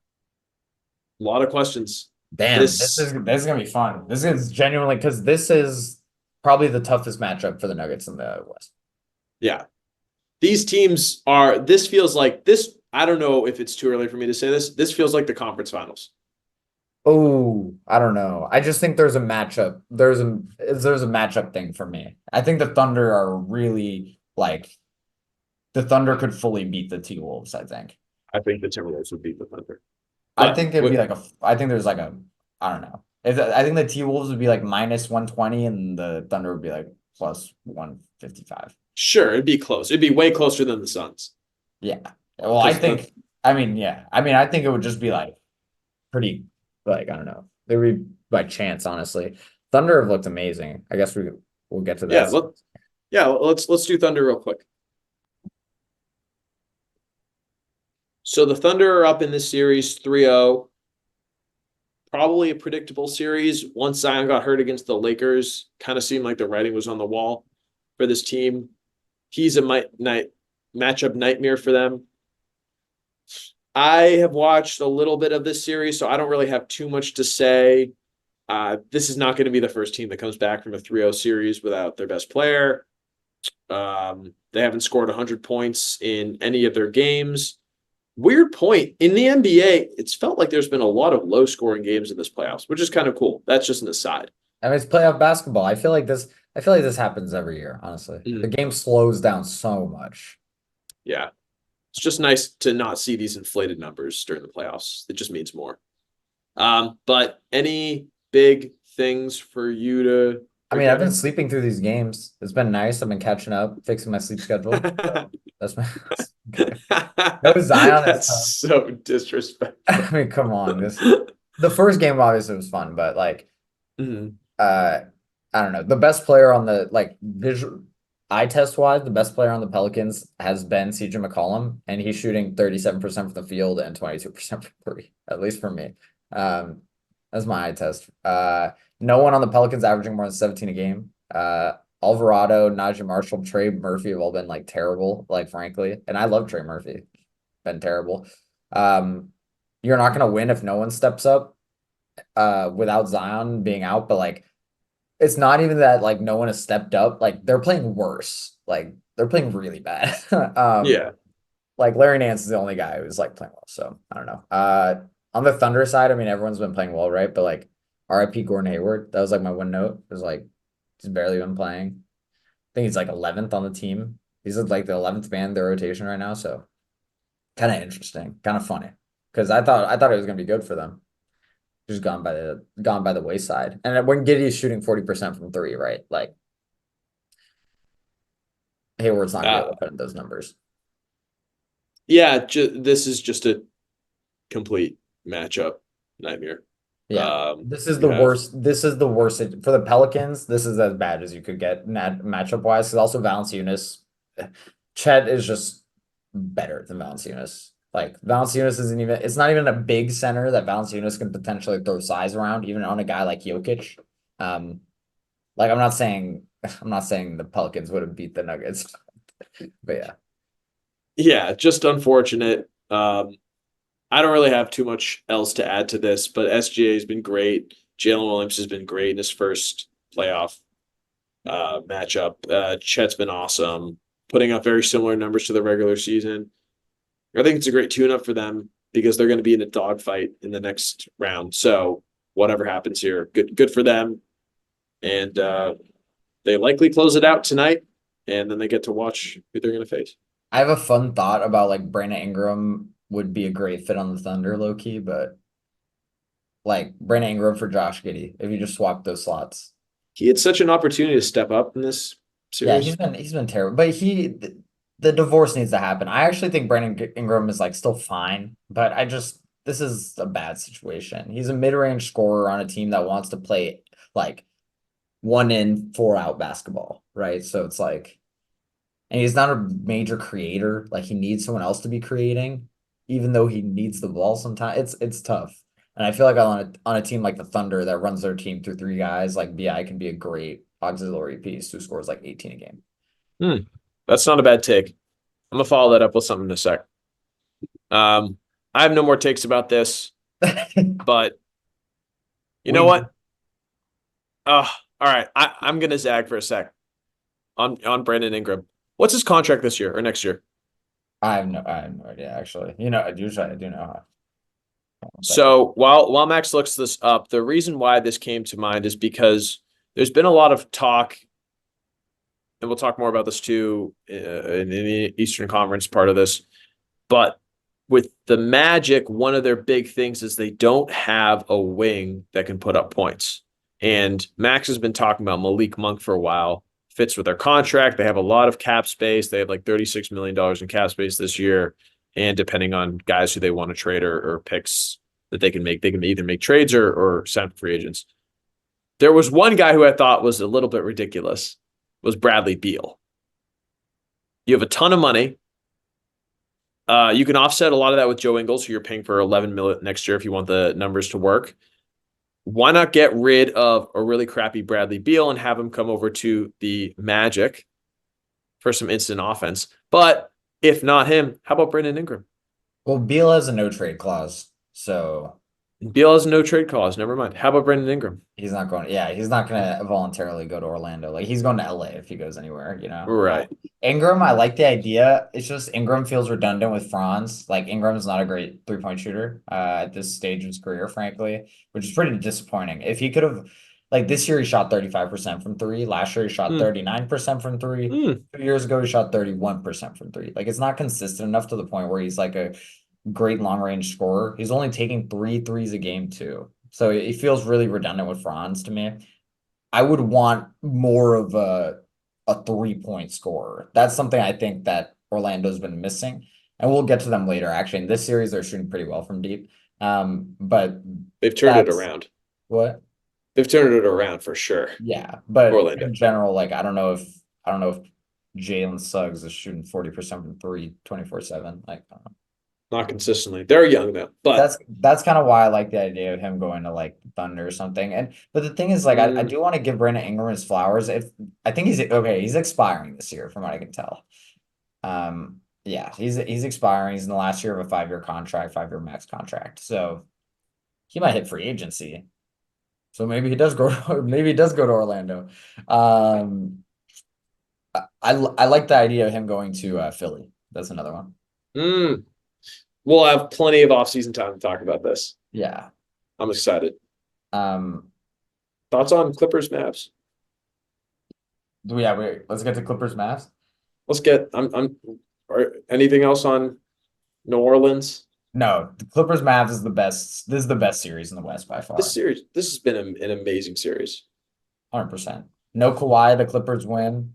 A lot of questions. Damn, This, this is gonna be fun. This is genuinely because this is probably the toughest matchup for the Nuggets in the West. yeah. These teams are, this feels like this. I don't know if it's too early for me to say this. This feels like the conference finals. Oh, I don't know. I just think there's a matchup. There's a matchup thing for me. I think the Thunder are really like the Thunder could fully beat the T-Wolves, I think. I think the Timberwolves would beat the Thunder. I But think it'd be like I think there's like a, I don't know. I think the T-Wolves would be like minus 120 and the Thunder would be like plus 155. sure, it'd be close. It'd be way closer than the Suns. Yeah. Well, Because I mean, yeah. I mean, I think it would just be like pretty, like, I don't know. They would be by chance, honestly. Thunder have looked amazing. I guess we'll get to yeah, that. let's do Thunder real quick. So the Thunder are up in this series 3-0. Probably a predictable series. Once Zion got hurt against the Lakers, kind of seemed like the writing was on the wall for this team. He's a matchup nightmare for them. I have watched a little bit of this series, so I don't really have too much to say. This is not going to be the first team that comes back from a 3-0 series without their best player. They haven't scored 100 points in any of their games. Weird point. In the NBA, it's felt like there's been a lot of low scoring games in this playoffs, which is kind of cool. That's just an aside. I mean, it's playoff basketball. I feel like this happens every year, honestly. The Mm, game slows down so much. yeah. It's just nice to not see these inflated numbers during the playoffs. It just means more. But any big things for you to I mean, I've been sleeping through these games. It's been nice. I've been catching up, fixing my sleep schedule. So that's my good. No Zion is That's tough. so disrespectful. I mean, come on. The first game obviously was fun, but like Mhm. uh I don't know. The best player on the like visual eye test wise, the best player on the Pelicans has been CJ McCollum, and he's shooting 37% from the field and 22% from three, at least for me. That's my eye test. No one on the Pelicans averaging more than 17 a game. Alvarado, Najee Marshall, Trey Murphy have all been like terrible, like frankly. And I love Trey Murphy. Been terrible. Um, you're not gonna win if no one steps up without Zion being out, but like it's not even that like no one has stepped up. Like they're playing worse. Like they're playing really bad. Yeah. Like Larry Nance is the only guy who's like playing well. So I don't know. On the Thunder side, I mean everyone's been playing well, right? But like RIP Gordon Hayward, that was like my one note. It was like he's barely been playing. I think he's like 11th on the team. He's like the 11th man in their rotation right now. So kind of interesting, kind of funny. Because I thought it was gonna be good for them. Just gone by the wayside. And when Giddey's shooting 40% from three, right? Like Hayward's not gonna be able Uh, to put in those numbers. yeah, this is just a complete matchup nightmare. Yeah. This is You the have worst. This is the worst for the Pelicans. This is as bad as you could get matchup wise. Because also Valanciunas, Chet is just better than Valanciunas. Like Valanciunas isn't even. It's not even a big center that Valanciunas can potentially throw size around, even on a guy like Jokic. Um, like I'm not saying the Pelicans would have beat the Nuggets, but yeah. yeah, just unfortunate. I don't really have too much else to add to this, but SGA has been great. Jalen Williams has been great in his first playoff matchup. Chet's been awesome, putting up very similar numbers to the regular season. I think it's a great tune-up for them because they're going to be in a dogfight in the next round. So whatever happens here, good for them. And they likely close it out tonight, and then they get to watch who they're going to face. I have a fun thought about like Brandon Ingram would be a great fit on the Thunder, low key, but like Brandon Ingram for Josh Giddey, if you just swap those slots. He had such an opportunity to step up in this Yeah, he's series. been he's been terrible, but the divorce needs to happen. I actually think Brandon Ingram is like still fine, but this is a bad situation. He's a mid-range scorer on a team that wants to play like one in, four out basketball, right? So it's like, and he's not a major creator. Like he needs someone else to be creating, even though he needs the ball sometimes. It's tough. And I feel like on a team like the Thunder that runs their team through three guys, like BI can be a great auxiliary piece who scores like 18 a game. Hmm. That's not a bad take. I'm gonna follow that up with something in a sec. I have no more takes about this, but you know We what? All right. I'm gonna zag for a sec on Brandon Ingram. What's his contract this year or next year? I have no idea actually. Usually I do know. One second. So while Max looks this up, the reason why this came to mind is because there's been a lot of talk, and we'll talk more about this too in the Eastern Conference part of this. But with the Magic, one of their big things is they don't have a wing that can put up points. And Max has been talking about Malik Monk for a while. Fits with their contract. They have a lot of cap space. They have like $36 million in cap space this year. And depending on guys who they want to trade or picks that they can make, they can either make trades or sign free agents. There was one guy who I thought was a little bit ridiculous, was Bradley Beal. You have a ton of money. You can offset a lot of that with Joe Ingles, who you're paying for 11 million next year if you want the numbers to work. Why not get rid of a really crappy Bradley Beal and have him come over to the Magic for some instant offense? But if not him, how about Brandon Ingram? Well, Beal has a no trade clause, so Beal has no trade clause. Never mind. How about Brandon Ingram? he's not going. Yeah, he's not gonna voluntarily go to Orlando. Like he's going to LA if he goes anywhere. Right. Ingram, I like the idea. It's just Ingram feels redundant with Franz. Like Ingram's not a great three-point shooter at this stage of his career, frankly, which is pretty disappointing. If he could have, like this year, he shot 35% from three. Last year, he shot Hmm. 39% from three. Hmm. 2 years ago, he shot 31% from three. Like it's not consistent enough to the point where he's like a great long-range scorer. He's only taking three threes a game too. So it feels really redundant with Franz to me. I would want more of a 3-point scorer. That's something I think that Orlando's been missing. And we'll get to them later. Actually, in this series, they're shooting pretty well from deep. But They've turned it that's around. what? They've turned it around for sure. Yeah. But Orlando. in general, like I don't know if Jalen Suggs is shooting 40% from three, 24/7. Like Not consistently. They're young though, but that's kind of why I like the idea of him going to like Thunder or something. And but the thing is, like, I mm, do want to give Brandon Ingram his flowers. If I think he's okay, he's expiring this year, from what I can tell. Yeah, he's expiring. He's in the last year of a 5-year contract, 5-year max contract. So he might hit free agency. So maybe he does go. Maybe he does go to Orlando. Um, I like the idea of him going to Philly. That's another one. mm, we'll have plenty of offseason time to talk about this. Yeah. I'm excited. Um. Thoughts on Clippers Mavs? Yeah. Wait. Let's get to Clippers Mavs. Let's get I'm or anything else on New Orleans? No, the Clippers Mavs is the best. This is the best series in the West by This far. series, this has been an amazing series. 100%. No Kawhi, the Clippers win.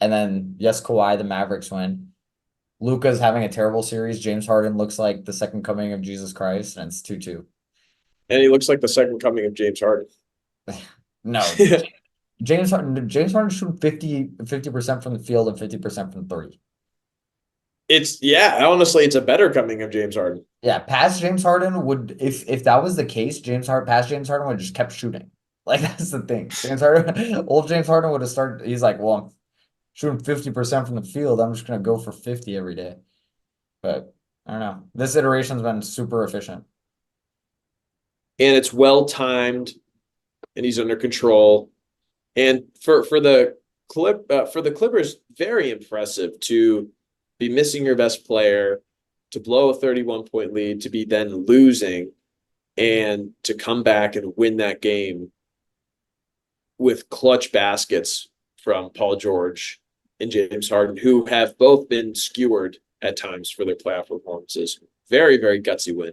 And then yes, Kawhi, the Mavericks win. Luka's having a terrible series. James Harden looks like the second coming of Jesus Christ, and it's 2-2. And he looks like the second coming of James Harden. No, James Harden shooting 50% from the field and 50% from three. It's yeah, honestly, it's a better coming of James Harden. Yeah, past James Harden would, if that was the case, past James Harden would have just kept shooting. Like that's the thing. Old James Harden would have started. He's like, well, I'm shooting 50% from the field. I'm just gonna go for 50 every day. But I don't know. This iteration's been super efficient. And it's well timed and he's under control. And for the Clippers, very impressive to be missing your best player, to blow a 31-point lead, to be then losing, and to come back and win that game with clutch baskets from Paul George and James Harden, who have both been skewered at times for their playoff performances. Very, very gutsy win.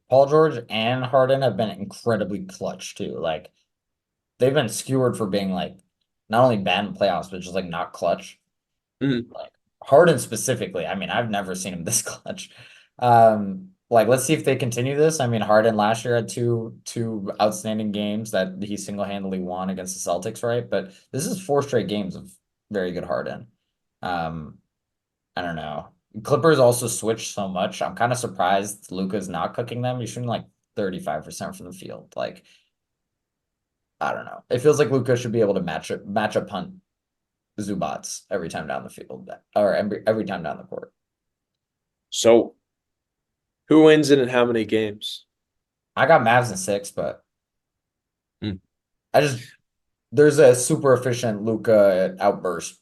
Paul George and Harden have been incredibly clutch too. Like they've been skewered for being like not only bad in playoffs, but just like not clutch. Mm-hmm. Like Harden specifically. I mean, I've never seen him this clutch. Like let's see if they continue this. I mean, Harden last year had two outstanding games that he single-handedly won against the Celtics, right? But this is 4 straight games of very good Harden. Um, I don't know. Clippers also switch so much. I'm kind of surprised Luka's not cooking them. He's shooting like 35% from the field. Like, I don't know. It feels like Luka should be able to match up punt Zubats every time down the field or every time down the court. So, who wins it in how many games? I got Mavs in 6, but Mm. I just there's a super efficient Luka outburst.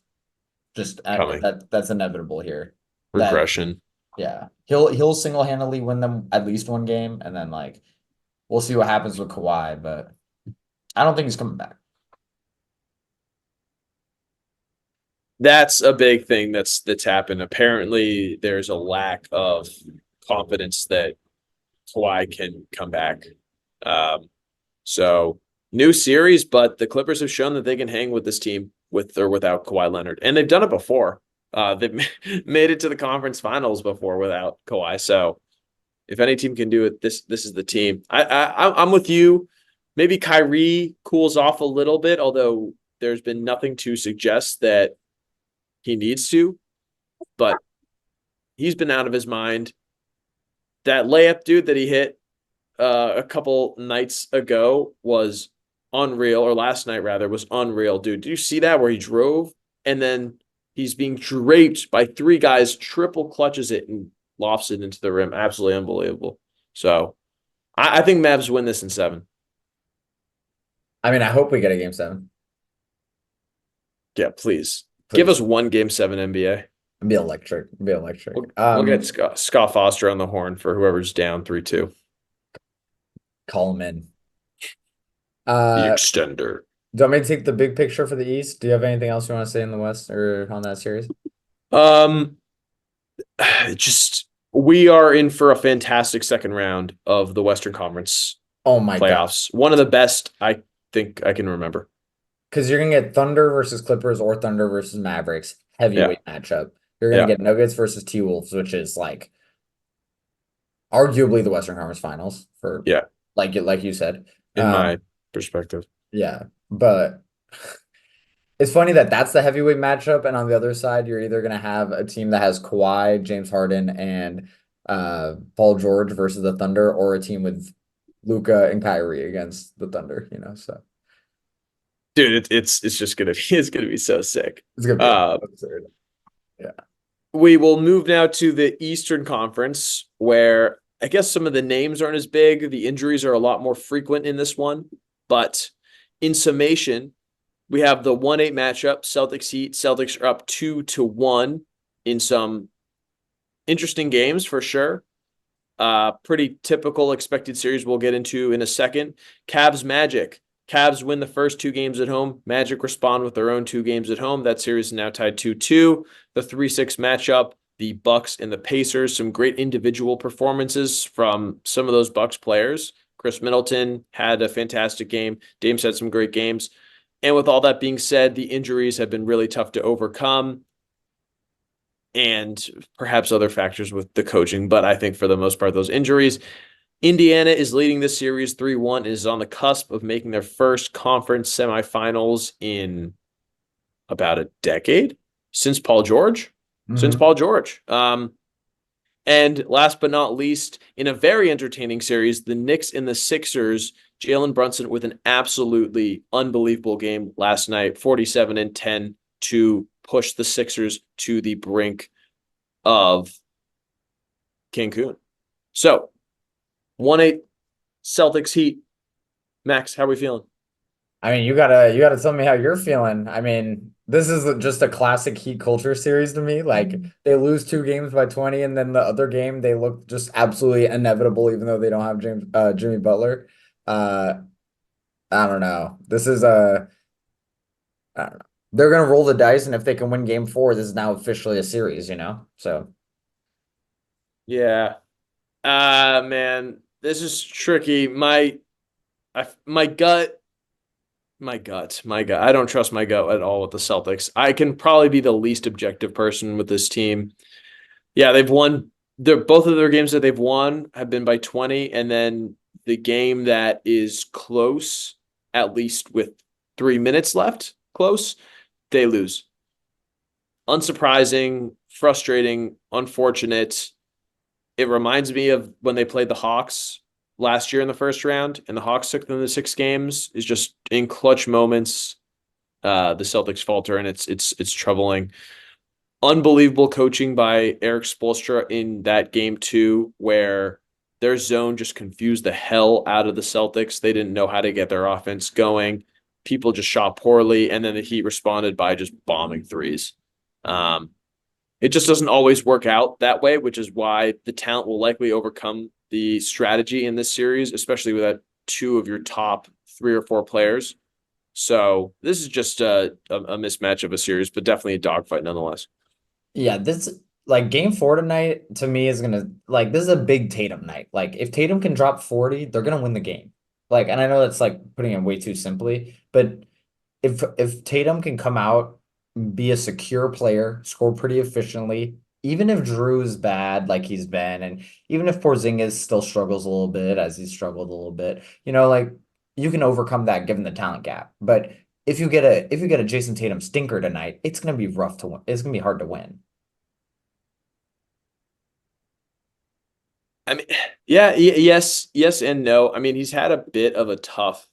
Just Coming that's inevitable here. That regression. yeah, he'll single-handedly win them at least one game, and then like we'll see what happens with Kawhi, but I don't think he's coming back. That's a big thing that's happened. Apparently, there's a lack of confidence that Kawhi can come back. Um, so new series, but the Clippers have shown that they can hang with this team with or without Kawhi Leonard, and they've done it before. They've made it to the conference finals before without Kawhi. So if any team can do it, this is the team. I'm with you. Maybe Kyrie cools off a little bit, although there's been nothing to suggest that he needs to, but he's been out of his mind. That layup, dude, that he hit a couple nights ago was unreal, or last night rather was unreal, dude. Do you see that where he drove and then he's being draped by 3 guys, triple clutches it and lofts it into the rim? Absolutely unbelievable. So I think Mavs win this in 7. I mean, I hope we get a game 7. Yeah, please. Please. Give us one game 7 NBA. It'd be electric. It'd be electric. We'll get Scott Foster on the horn for whoever's down 3-2. Call him in. The extender. Do you want me to take the big picture for the East? Do you have anything else you want to say in the West or on that series? Just we are in for a fantastic second round of the Western Conference Oh my playoffs. God. One of the best I think I can remember. Because you're gonna get Thunder versus Clippers or Thunder versus Mavericks, Yeah, heavyweight matchup. You're gonna yeah, get Nuggets versus T-Wolves, which is like arguably the Western Conference Finals for yeah. like you said. In Um, my perspective. yeah, but it's funny that that's the heavyweight matchup, and on the other side, you're either gonna have a team that has Kawhi, James Harden, and Paul George versus the Thunder, or a team with Luca and Kyrie against the Thunder. So Dude, it's just gonna be it's gonna be so sick. it's gonna be Uh, absurd. Yeah. we will move now to the Eastern Conference, where I guess some of the names aren't as big. The injuries are a lot more frequent in this one, but in summation, we have the 1-8 matchup, Celtics Heat. Celtics are up 2-1 in some interesting games for sure. Pretty typical expected series we'll get into in a second. Cavs Magic. Cavs win the first two games at home. Magic respond with their own two games at home. That series is now tied 2-2. The 3-6 matchup, the Bucks and the Pacers. Some great individual performances from some of those Bucks players. Chris Middleton had a fantastic game. Dame's had some great games. And with all that being said, the injuries have been really tough to overcome and perhaps other factors with the coaching. But I think for the most part, those injuries. Indiana is leading this series 3-1 and is on the cusp of making their first conference semifinals in about a decade since Paul George. Since Mhm. Paul George. And last but not least, in a very entertaining series, the Knicks and the Sixers, Jalen Brunson with an absolutely unbelievable game last night, 47-10 to push the Sixers to the brink of Cancun. So 1-8 Celtics Heat. Max, how are we feeling? I mean, you gotta tell me how you're feeling. I mean, this is just a classic Heat culture series to me. Like they lose two games by 20, and then the other game they look just absolutely inevitable, even though they don't have Jimmy Butler. Uh, I don't know. I don't know. They're gonna roll the dice, and if they can win game four, this is now officially a series. So Yeah. Man, this is tricky. My gut, my gut. I don't trust my gut at all with the Celtics. I can probably be the least objective person with this team. Yeah, they've won. They're both of their games that they've won have been by 20, and then the game that is close, at least with 3 minutes left, close, they lose. Unsurprising, frustrating, unfortunate. It reminds me of when they played the Hawks last year in the first round, and the Hawks took them to 6 games. Is just in clutch moments, the Celtics falter, and it's troubling. Unbelievable coaching by Eric Spoelstra in that game too, where their zone just confused the hell out of the Celtics. They didn't know how to get their offense going. People just shot poorly, and then the Heat responded by just bombing threes. Um, it just doesn't always work out that way, which is why the talent will likely overcome the strategy in this series, especially with two of your top 3 or 4 players. So this is just a mismatch of a series, but definitely a dogfight nonetheless. yeah, this like game four tonight to me is gonna like this is a big Tatum night. Like if Tatum can drop 40, they're gonna win the game. Like, and I know that's like putting it way too simply, but if Tatum can come out, be a secure player, score pretty efficiently, even if Drew's bad like he's been, and even if Porzingis still struggles a little bit as he's struggled a little bit, like you can overcome that given the talent gap. But if you get a Jason Tatum stinker tonight, it's gonna be rough to win. It's gonna be hard to win. I mean, yeah, yes, and no. I mean, he's had a bit of a tough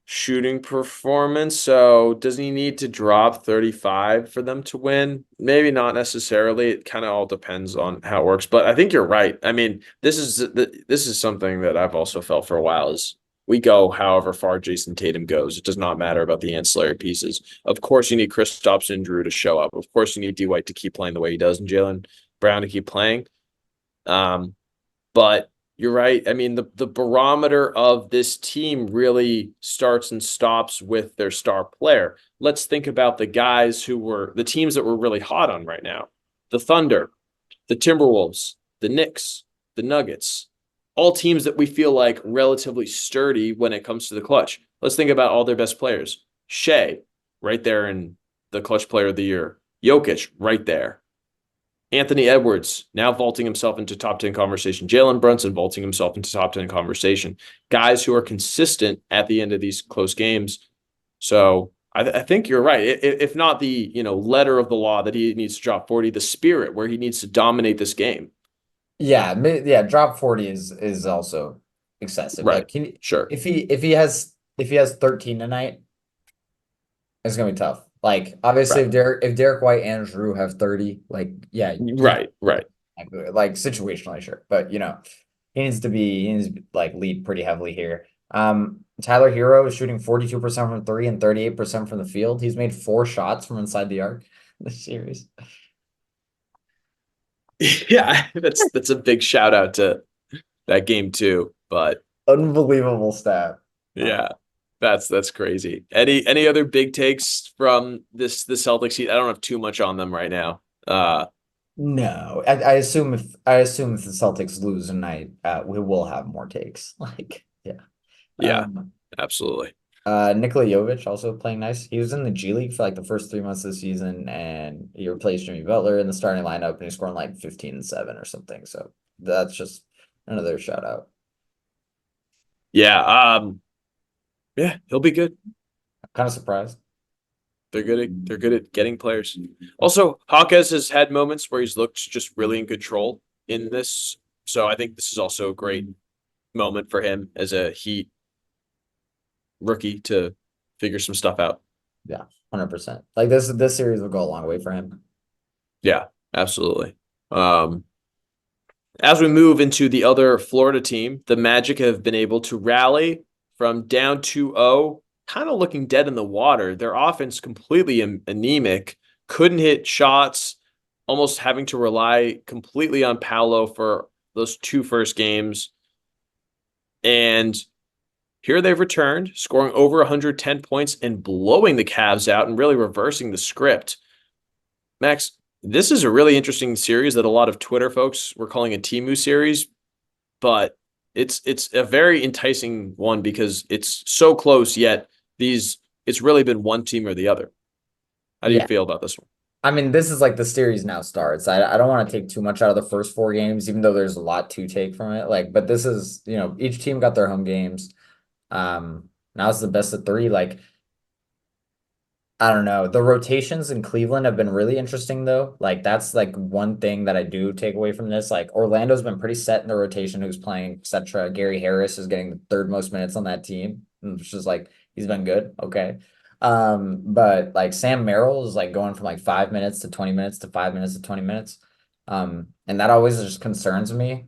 shooting performance. So does he need to drop 35 for them to win? Maybe not necessarily. It kind of all depends on how it works. But I think you're right. I mean, this is something that I've also felt for a while is we go however far Jason Tatum goes. It does not matter about the ancillary pieces. Of course, you need Kristaps and Drew to show up. Of course, you need D White to keep playing the way he does and Jalen Brown to keep playing. Um, but you're right. I mean, the barometer of this team really starts and stops with their star player. Let's think about the guys who were the teams that we're really hot on right now. The Thunder, the Timberwolves, the Knicks, the Nuggets, all teams that we feel like relatively sturdy when it comes to the clutch. let's think about all their best players. Shea, right there in the clutch player of the year. Jokic, right there. Anthony Edwards, now vaulting himself into top 10 conversation. Jalen Brunson vaulting himself into top 10 conversation. Guys who are consistent at the end of these close games. So I think you're right. If not the letter of the law that he needs to drop 40, the spirit where he needs to dominate this game. Yeah, yeah, drop 40 is also excessive. Right. Like Sure. if he has 13 tonight, it's gonna be tough. Like obviously Right. if Derek White and Drew have 30, like yeah, Right. Right. like situationally sure. But he needs to like lead pretty heavily here. Tyler Hero is shooting 42% from three and 38% from the field. He's made 4 shots from inside the arc this series. Yeah, that's a big shout out to that game too. But Unbelievable stat. yeah, that's crazy. Any other big takes from the Celtics heat? I don't have too much on them right now. No, I assume if the Celtics lose tonight, we will have more takes. Like, yeah. Yeah, Um, absolutely. Nikola Jovic also playing nice. He was in the G League for like the first 3 months of the season, and he replaced Jimmy Butler in the starting lineup, and he's scoring like 15 and 7 or something. So that's just another shout out. Yeah, yeah, he'll be good. I'm kind of surprised. They're good at getting players. Also, Hawkes has had moments where he's looked just really in control in this. So I think this is also a great moment for him as a Heat rookie to figure some stuff out. Yeah, 100%. Like this series will go a long way for him. Yeah, absolutely. Um, as we move into the other Florida team, the Magic have been able to rally from down 2-0, kind of looking dead in the water. Their offense completely anemic, couldn't hit shots, almost having to rely completely on Paolo for those 2 first games. And here they've returned, scoring over 110 points and blowing the Cavs out and really reversing the script. Max, this is a really interesting series that a lot of Twitter folks were calling a Timu series, but it's a very enticing one because it's so close, yet it's really been one team or the other. How do you Yeah. feel about this one? I mean, this is like the series now starts. I don't want to take too much out of the first 4 games, even though there's a lot to take from it. Like, but this is, each team got their home games. Now it's the best of three. Like, I don't know. The rotations in Cleveland have been really interesting though. Like that's like one thing that I do take away from this. Like Orlando's been pretty set in the rotation who's playing, etc. Gary Harris is getting the third most minutes on that team, which is like he's been good. Okay. But like Sam Merrill is like going from like 5 minutes to 20 minutes to 5 minutes to 20 minutes. And that always just concerns me,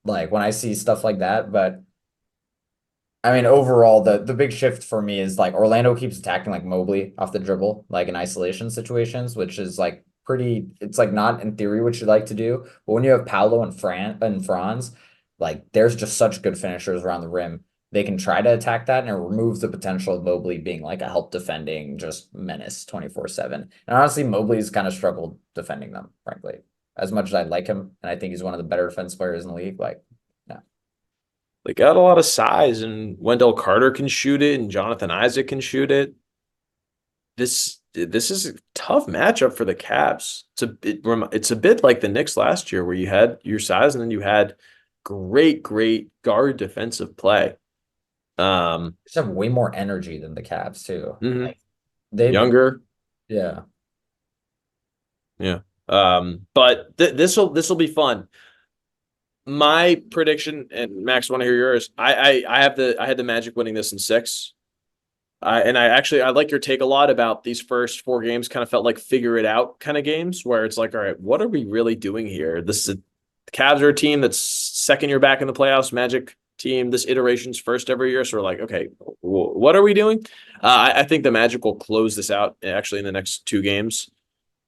like when I see stuff like that. But I mean, overall, the big shift for me is like Orlando keeps attacking like Mobley off the dribble, like in isolation situations, which is like it's like not in theory what you like to do. But when you have Paolo and Franz, like there's just such good finishers around the rim. They can try to attack that and it removes the potential of Mobley being like a help defending just menace 24/7. And honestly, Mobley's kind of struggled defending them, frankly. As much as I like him, and I think he's one of the better defense players in the league, like yeah. They got a lot of size, and Wendell Carter can shoot it, and Jonathan Isaac can shoot it. This is a tough matchup for the Cavs. It's a bit like the Knicks last year, where you had your size and then you had great guard defensive play. Just have way more energy than the Cavs too. Mhm. Like they, Younger, yeah. yeah. But this will be fun. My prediction, and Max, want to hear yours. I had the Magic winning this in 6. I like your take a lot about these first 4 games. Kind of felt like figure it out kind of games where it's like, all right, what are we really doing here? The Cavs are a team that's second year back in the playoffs. Magic team, this iteration's first every year. So we're like, okay, what are we doing? I think the Magic will close this out actually in the next 2 games.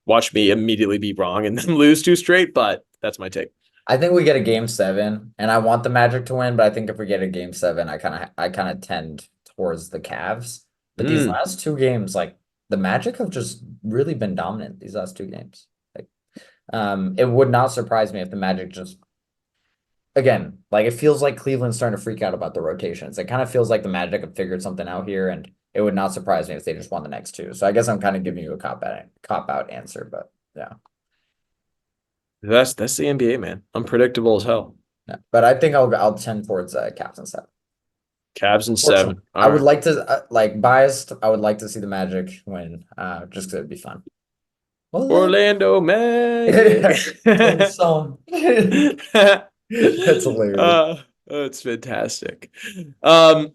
Watch me immediately be wrong and then lose 2 straight, but that's my take. I think we get a game 7, and I want the Magic to win, but I think if we get a game 7, I kind of tend towards the Cavs. But these Mm. last 2 games, like the Magic have just really been dominant these last 2 games. Like, it would not surprise me if the Magic just again, like it feels like Cleveland's starting to freak out about the rotations. It kind of feels like the Magic have figured something out here, and it would not surprise me if they just won the next two. So I guess I'm kind of giving you a cop out answer, but yeah. That's the NBA, man. Unpredictable as hell. Yeah. But I think I'll tend towards Caps and seven. Cavs and Fortunately, 7. I All would right. like to like biased. I would like to see the Magic win, just because it'd be fun. Well, Orlando Magic. yeah, play the song. That's hilarious. That's fantastic. Um,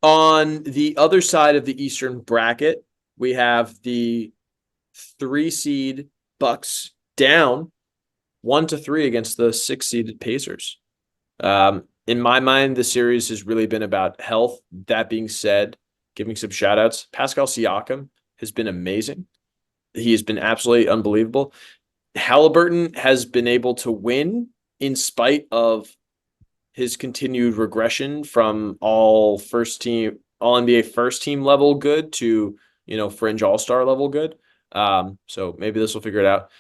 on the other side of the Eastern bracket, we have the 3 seed Bucks down 1-3 against the 6 seeded Pacers. In my mind, the series has really been about health. That being said, giving some shout outs, Pascal Siakam has been amazing. He has been absolutely unbelievable. Halliburton has been able to win in spite of his continued regression from all NBA first team level good to, fringe all-star level good. So maybe this will figure it out.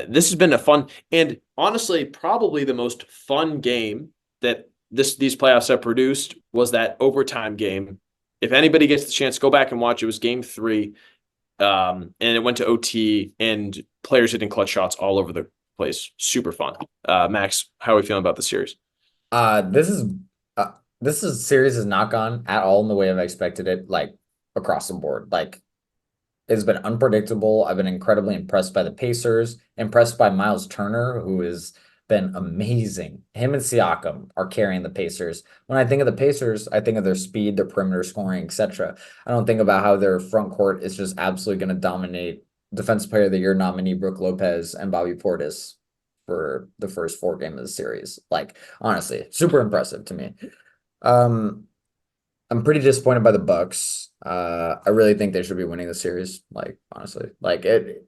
This has been a fun and honestly, probably the most fun game that these playoffs have produced was that overtime game. If anybody gets the chance, go back and watch. It was game 3. And it went to OT and players hitting clutch shots all over the place. Super fun. Max, how are we feeling about the series? Uh, this is this is series has not gone at all in the way I've expected it, like across the board. Like it's been unpredictable. I've been incredibly impressed by the Pacers, impressed by Miles Turner, who has been amazing. Him and Siakam are carrying the Pacers. When I think of the Pacers, I think of their speed, their perimeter scoring, etc. I don't think about how their front court is just absolutely going to dominate Defensive Player of the Year nominee Brooke Lopez and Bobby Portis for the first 4 games of the series. Like, honestly, super impressive to me. Um, I'm pretty disappointed by the Bucks. I really think they should be winning the series. Like honestly, like it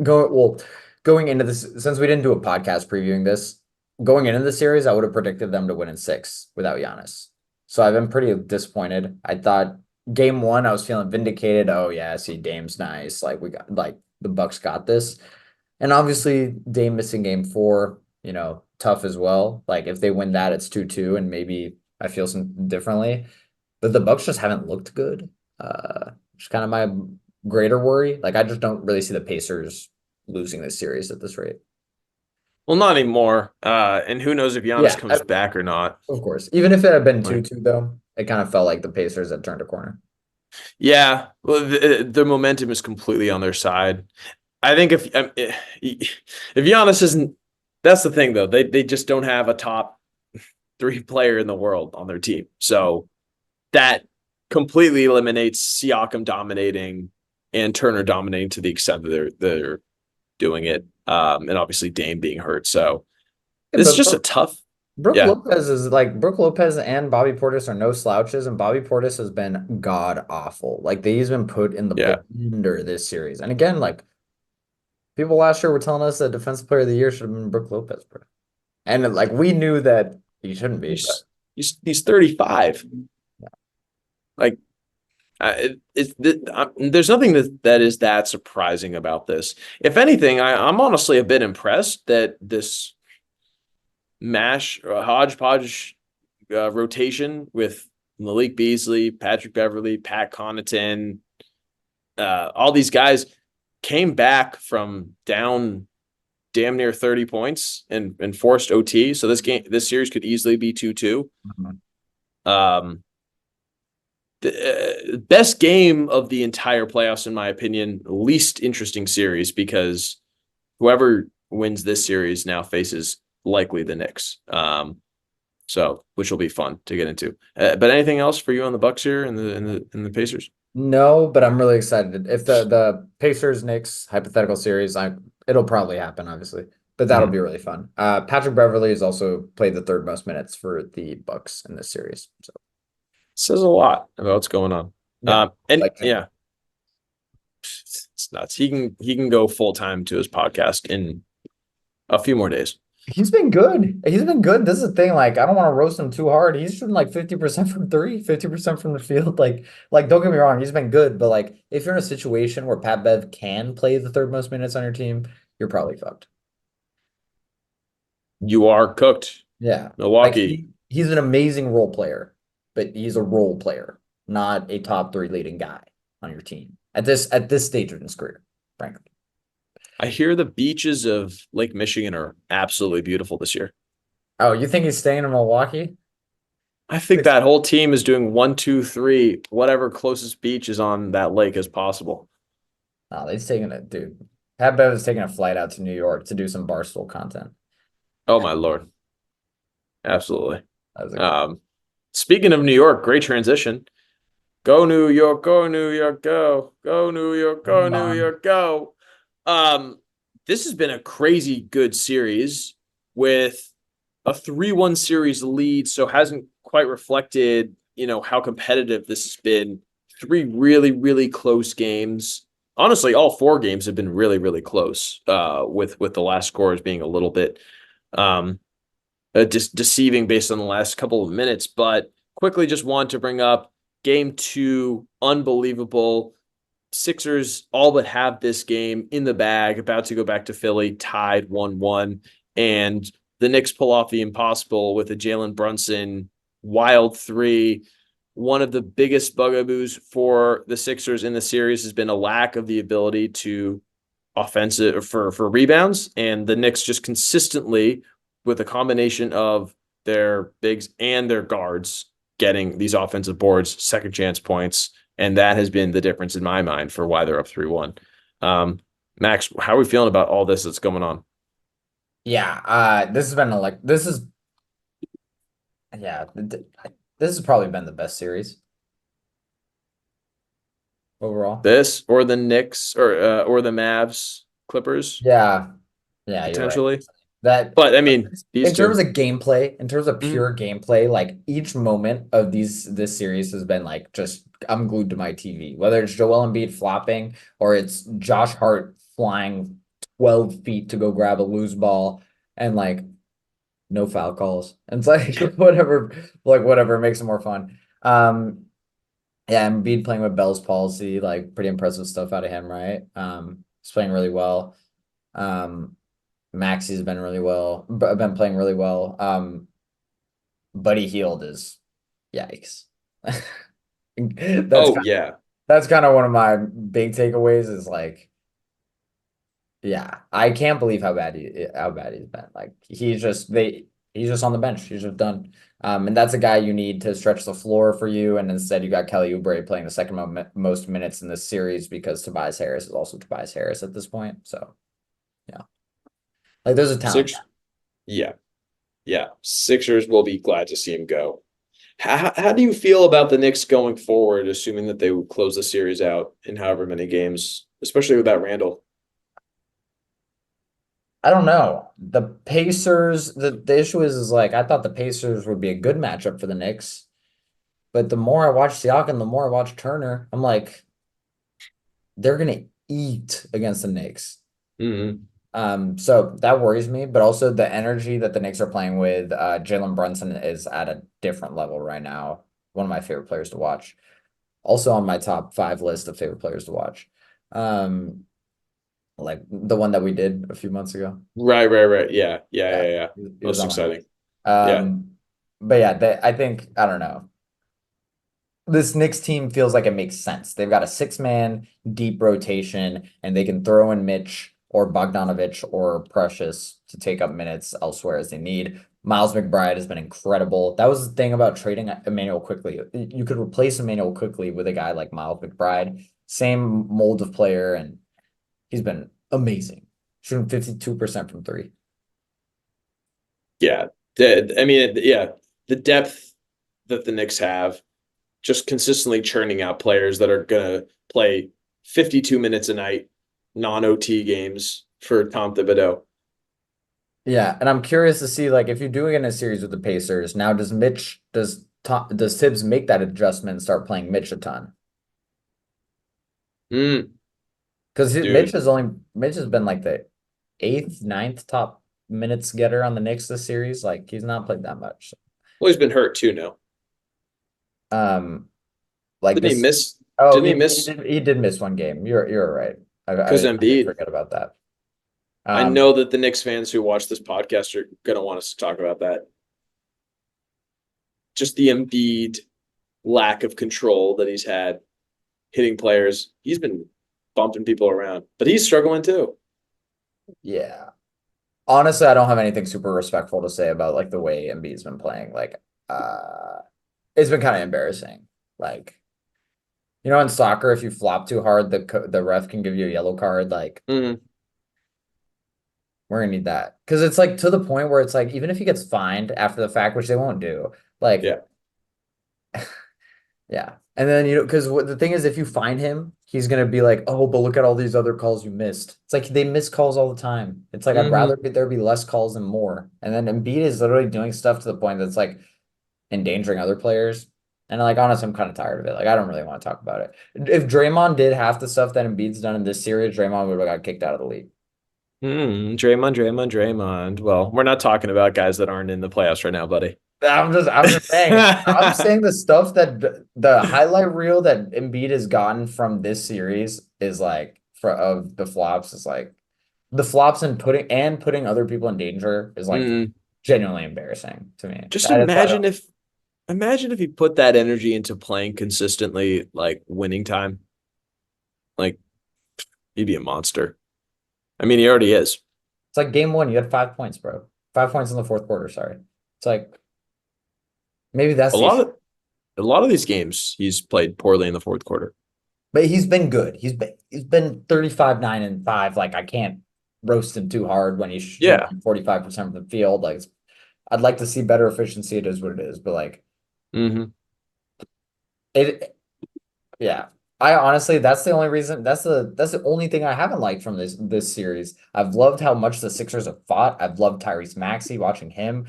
go well going into this since we didn't do a podcast previewing this. Going into the series, I would have predicted them to win in 6 without Giannis. So I've been pretty disappointed. I thought game 1, I was feeling vindicated. Oh yeah, see Dame's nice. Like we got like the Bucks got this. And obviously Dame missing game 4, tough as well. Like if they win that, it's 2-2, and maybe I feel some differently. But the Bucks just haven't looked good. Which is kind of my greater worry. Like I just don't really see the Pacers losing this series at this rate. Well, not anymore. And who knows if Giannis Yeah, comes back or not. of course. Even if it had been Like, 2-2 though, it kind of felt like the Pacers had turned a corner. yeah, well, the momentum is completely on their side. I think if Giannis isn't, that's the thing though. They just don't have a top 3 player in the world on their team. So that completely eliminates Siakam dominating and Turner dominating to the extent that they're doing it. And obviously Dame being hurt. So Yeah, this is but just a tough, Brooke yeah, Lopez is like Brooke Lopez and Bobby Portis are no slouches, and Bobby Portis has been god awful. Like he's been put in the yeah. blender this series. And again, like people last year were telling us that Defensive Player of the Year should have been Brooke Lopez, bro. And like we knew that he shouldn't be, but He's 35. Like there's nothing that is that surprising about this. If anything, I'm honestly a bit impressed that this mash or hodgepodge rotation with Malik Beasley, Patrick Beverly, Pat Connaughton, all these guys came back from down damn near 30 points and forced OT. So this series could easily be 2-2. Mhm. Um, the best game of the entire playoffs, in my opinion, least interesting series because whoever wins this series now faces likely the Knicks. So which will be fun to get into. But anything else for you on the Bucks here and the Pacers? No, but I'm really excited. If the Pacers Knicks hypothetical series, it'll probably happen, obviously, but that'll Mm-hmm. be really fun. Patrick Beverly has also played the third most minutes for the Bucks in this series. So Says a lot about what's going on. yeah, And like him. yeah, it's nuts. He can go full time to his podcast in a few more days. He's been good. He's been good. This is the thing. Like, I don't want to roast him too hard. He's shooting like 50% from three, 50% from the field. Like, don't get me wrong, he's been good. But like, if you're in a situation where Pat Bev can play the third most minutes on your team, you're probably fucked. You are cooked. Yeah. Like Milwaukee. he's an amazing role player, but he's a role player, not a top three leading guy on your team at this stage of his career, frankly. I hear the beaches of Lake Michigan are absolutely beautiful this year. Oh, you think he's staying in Milwaukee? I think that whole team is doing one, two, three, whatever closest beach is on that lake as possible. No, he's taking it, dude. Pat Bev is taking a flight out to New York to do some Barstool content. Oh my Lord. Absolutely. That was a good. Um, Speaking of New York, great transition. Go New York, go New York, go. Go New York, go Come New on. York, go. Um, this has been a crazy good series with a 3-1 series lead, so hasn't quite reflected, how competitive this has been. Three really, really close games. Honestly, all four games have been really, really close. With the last scores being a little bit um just deceiving based on the last couple of minutes. But quickly, just want to bring up game two, unbelievable. Sixers all but have this game in the bag, about to go back to Philly, tied 1-1. And the Knicks pull off the impossible with a Jalen Brunson wild three. One of the biggest bugaboos for the Sixers in the series has been a lack of the ability to offensive for rebounds, and the Knicks just consistently, with a combination of their bigs and their guards, getting these offensive boards, second chance points, and that has been the difference in my mind for why they're up 3-1. Max, how are we feeling about all this that's going on? Yeah, this has been like this is yeah, this has probably been the best series overall. This or the Knicks or the Mavs, Clippers Yeah, yeah, you're right. potentially, That but I mean these in terms two. of gameplay, in terms of Mm. pure gameplay, like each moment of this series has been like just I'm glued to my TV. Whether it's Joel Embiid flopping or it's Josh Hart flying 12 feet to go grab a loose ball and like no foul calls. And it's like whatever makes it more fun. Yeah, Embiid playing with Bell's palsy, like pretty impressive stuff out of him, right? He's playing really well. Maxi's been really well, been playing really well. Buddy Hield is yikes. That's Oh yeah. that's kind of one of my big takeaways is like, yeah, I can't believe how bad he's been. Like he's just on the bench. He's just done. And that's a guy you need to stretch the floor for you. And instead, you got Kelly Oubre playing the second most minutes in this series because Tobias Harris is also Tobias Harris at this point. So yeah, like there's a talent Six. gap. Yeah. Yeah, Sixers will be glad to see him go. How do you feel about the Knicks going forward, assuming that they would close the series out in however many games, especially without Randall? I don't know. The Pacers, the issue is like I thought the Pacers would be a good matchup for the Knicks, but the more I watch Siakam, the more I watch Turner, I'm like, they're gonna eat against the Knicks. Mm-hmm. So that worries me, but also the energy that the Knicks are playing with, Jalen Brunson is at a different level right now. One of my favorite players to watch. Also on my top five list of favorite players to watch. Um, like the one that we did a few months ago. Right, right, right. Yeah, yeah, Yeah, yeah, yeah. he was Most on my exciting. list. Yeah. But yeah, I think I don't know. This Knicks team feels like it makes sense. They've got a six-man deep rotation, and they can throw in Mitch or Bogdanovich or Precious to take up minutes elsewhere as they need. Miles McBride has been incredible. That was the thing about trading Emmanuel quickly. You could replace Emmanuel quickly with a guy like Miles McBride, same mold of player, and he's been amazing. Shooting 52% from three. Yeah. Yeah, the depth that the Knicks have, just consistently churning out players that are gonna play 52 minutes a night, non-OT games for Tom Thibodeau. Yeah, and I'm curious to see like if you're doing it in a series with the Pacers, now does Tibbs make that adjustment and start playing Mitch a ton? Mm, Because dude. Mitch has been like the eighth, ninth top minutes getter on the Knicks this series. Like he's not played that much. Well, he's been hurt too now. Um, like Didn't he this. miss? Oh, Didn't he miss he did miss one game. You're right. because I did Embiid? forget about that. I Um, know that the Knicks fans who watch this podcast are gonna want us to talk about that. just the Embiid lack of control that he's had hitting players. He's been bumping people around, but he's struggling too. Yeah. Honestly, I don't have anything super respectful to say about like the way Embiid's been playing. Like, it's been kind of embarrassing. Like, in soccer, if you flop too hard, the ref can give you a yellow card. Like, Mm-hmm. we're gonna need that because it's like to the point where it's like even if he gets fined after the fact, which they won't do, like, Yeah. yeah. And then because what the thing is, if you find him, he's gonna be like, "Oh, but look at all these other calls you missed." It's like they miss calls all the time. It's like I'd Mm-hmm. rather there be less calls than more. And then Embiid is literally doing stuff to the point that's like endangering other players. And like honestly, I'm kind of tired of it. Like I don't really want to talk about it. If Draymond did half the stuff that Embiid's done in this series, Draymond would have got kicked out of the league. Draymond. Well, we're not talking about guys that aren't in the playoffs right now, buddy. I'm just saying. I'm saying the stuff that the highlight reel that Embiid has gotten from this series is like of the flops is like the flops and putting other people in danger is like Mm, genuinely embarrassing to me. just That is why I don't. imagine if he put that energy into playing consistently, like winning time. Like he'd be a monster. I mean, he already is. It's like game one, you had 5 points, bro. 5 points in the fourth quarter. Sorry. It's like maybe A that's the lot issue. of a lot of these games he's played poorly in the fourth quarter. But he's been good. He's been 35, 9, and 5. Like I can't roast him too hard when he's shooting Yeah. 45% from the field. Like I'd like to see better efficiency. It is what it is. But like Mm-hmm. it yeah. I honestly that's the only reason that's the only thing I haven't liked from this series. I've loved how much the Sixers have fought. I've loved Tyrese Maxey watching him.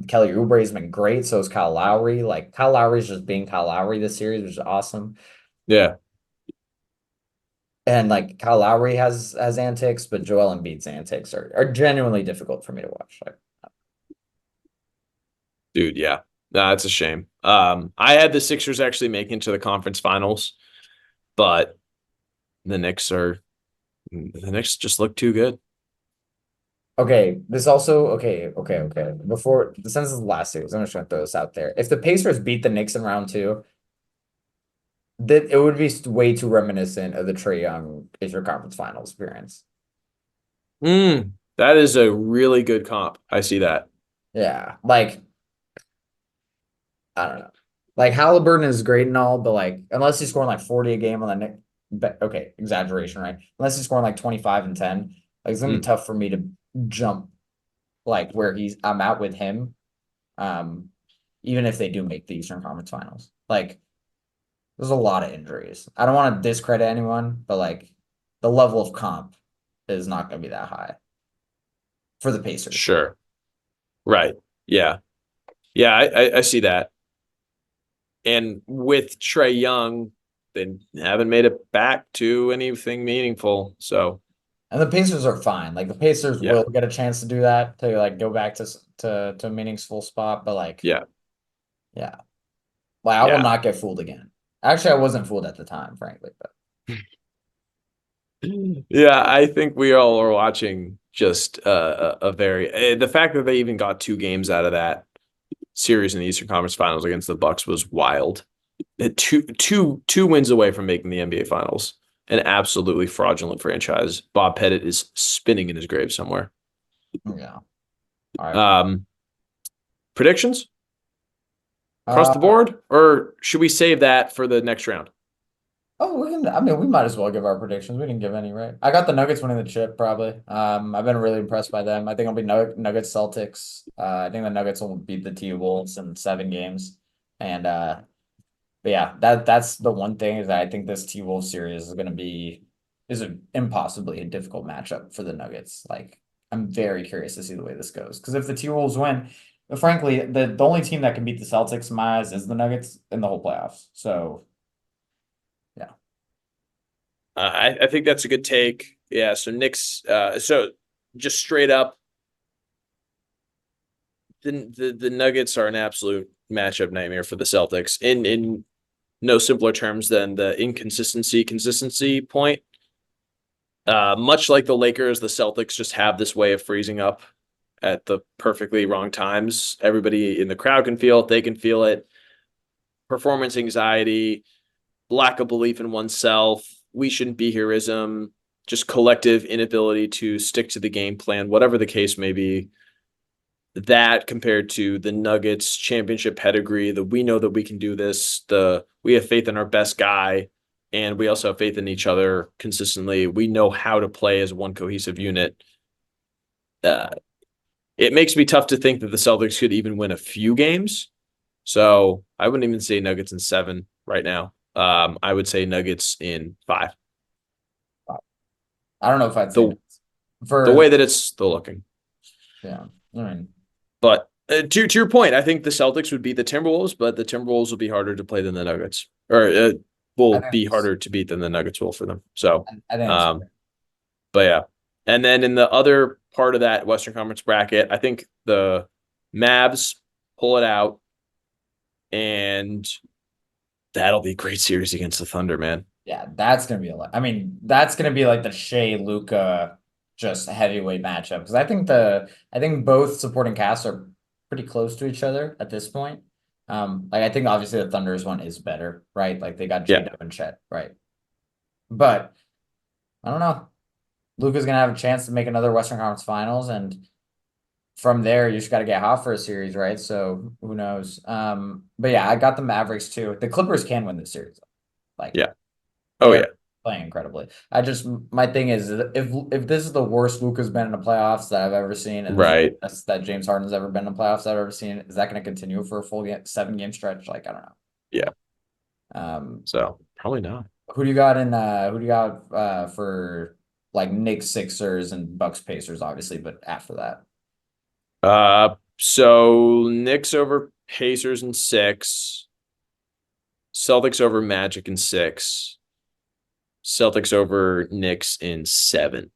Kelly Oubre has been great. So is Kyle Lowry. Like Kyle Lowry's just being Kyle Lowry this series, which is awesome. Yeah. And like Kyle Lowry has antics, but Joel Embiid's antics are genuinely difficult for me to watch. Like, Dude, yeah. Nah, that's a shame. I had the Sixers actually making to the conference finals, but the Knicks just look too good. okay, this also okay. Before since this is the last series, I'm just gonna throw this out there. If the Pacers beat the Knicks in round two, that it would be way too reminiscent of the Trae Young Eastern Conference Finals appearance. That is a really good comp. I see that. Yeah, like I don't know. Like Halliburton is great and all, but like unless he's scoring like 40 a game on the Knicks, okay, exaggeration, right? Unless he's scoring like 25 and 10, like it's gonna be Mm, tough for me to jump like where I'm at with him. Um, even if they do make the Eastern Conference Finals. Like there's a lot of injuries. I don't want to discredit anyone, but like the level of comp is not gonna be that high for the Pacers. sure. Right. Yeah. Yeah, I see that. And with Trey Young, they haven't made it back to anything meaningful. So And the Pacers are fine. Like the Pacers yeah, will get a chance to do that to like go back to a meaningful spot, but like yeah, yeah. Like I will yeah. not get fooled again. Actually, I wasn't fooled at the time, frankly, but Yeah, I think we all are watching just a very the fact that they even got two games out of that series in the Eastern Conference Finals against the Bucks was wild. Two wins away from making the NBA Finals. An absolutely fraudulent franchise. Bob Pettit is spinning in his grave somewhere. yeah. All right. Um, predictions across Uh the board, or should we save that for the next round? oh, I mean, we might as well give our predictions. We didn't give any, right? I got the Nuggets winning the chip, probably. I've been really impressed by them. I think it'll be Nuggets Celtics. I think the Nuggets will beat the T-Wolves in 7 games. And but yeah, that's the one thing is that I think this T-Wolves series is an impossibly difficult matchup for the Nuggets. Like I'm very curious to see the way this goes. Because if the T-Wolves win, frankly, the only team that can beat the Celtics in my eyes is the Nuggets in the whole playoffs. So yeah. I think that's a good take. Yeah. So Knicks. So just straight up, the Nuggets are an absolute matchup nightmare for the Celtics. In no simpler terms than the consistency point. Much like the Lakers, the Celtics just have this way of freezing up at the perfectly wrong times. Everybody in the crowd can feel it. They can feel it. Performance anxiety, lack of belief in oneself, we shouldn't be hereism, just collective inability to stick to the game plan, whatever the case may be. That compared to the Nuggets championship pedigree, the we know that we can do this, the we have faith in our best guy, and we also have faith in each other consistently. We know how to play as one cohesive unit. Uh, it makes me tough to think that the Celtics could even win a few games. So I wouldn't even say Nuggets in 7 right now. I would say Nuggets in 5. I don't know if I'd say The Nuggets. the For way that it's still looking. yeah, I mean, But to your point, I think the Celtics would beat the Timberwolves, but the Timberwolves will be harder to play than the Nuggets, or I will think be it's, harder to beat than the Nuggets will for them. So, I think it's um, fair. but yeah. And then in the other part of that Western Conference bracket, I think the Mavs pull it out, and that'll be a great series against the Thunder, man. Yeah, that's gonna be a lot. I mean, that's gonna be like the Shea Luca just heavyweight matchup because I think both supporting casts are pretty close to each other at this point. Like I think obviously the Thunder's one is better, right? Like they got J Yeah, Dub and Chet, right? But I don't know. Luca's gonna have a chance to make another Western Conference Finals, and from there you just got to get hot for a series, right? So who knows? But yeah, I got the Mavericks too. The Clippers can win this series. Like yeah. Oh they're yeah. playing incredibly. I just my thing is if this is the worst Luka's been in the playoffs that I've ever seen, and this is the Right. best that James Harden's ever been in the playoffs that I've ever seen, is that going to continue for a full 7 game stretch? Like I don't know. Yeah. Um, So probably not. who do you got for like Knicks Sixers and Bucks Pacers obviously, but after that. So Knicks over Pacers in 6, Celtics over Magic in 6, Celtics over Knicks in 7.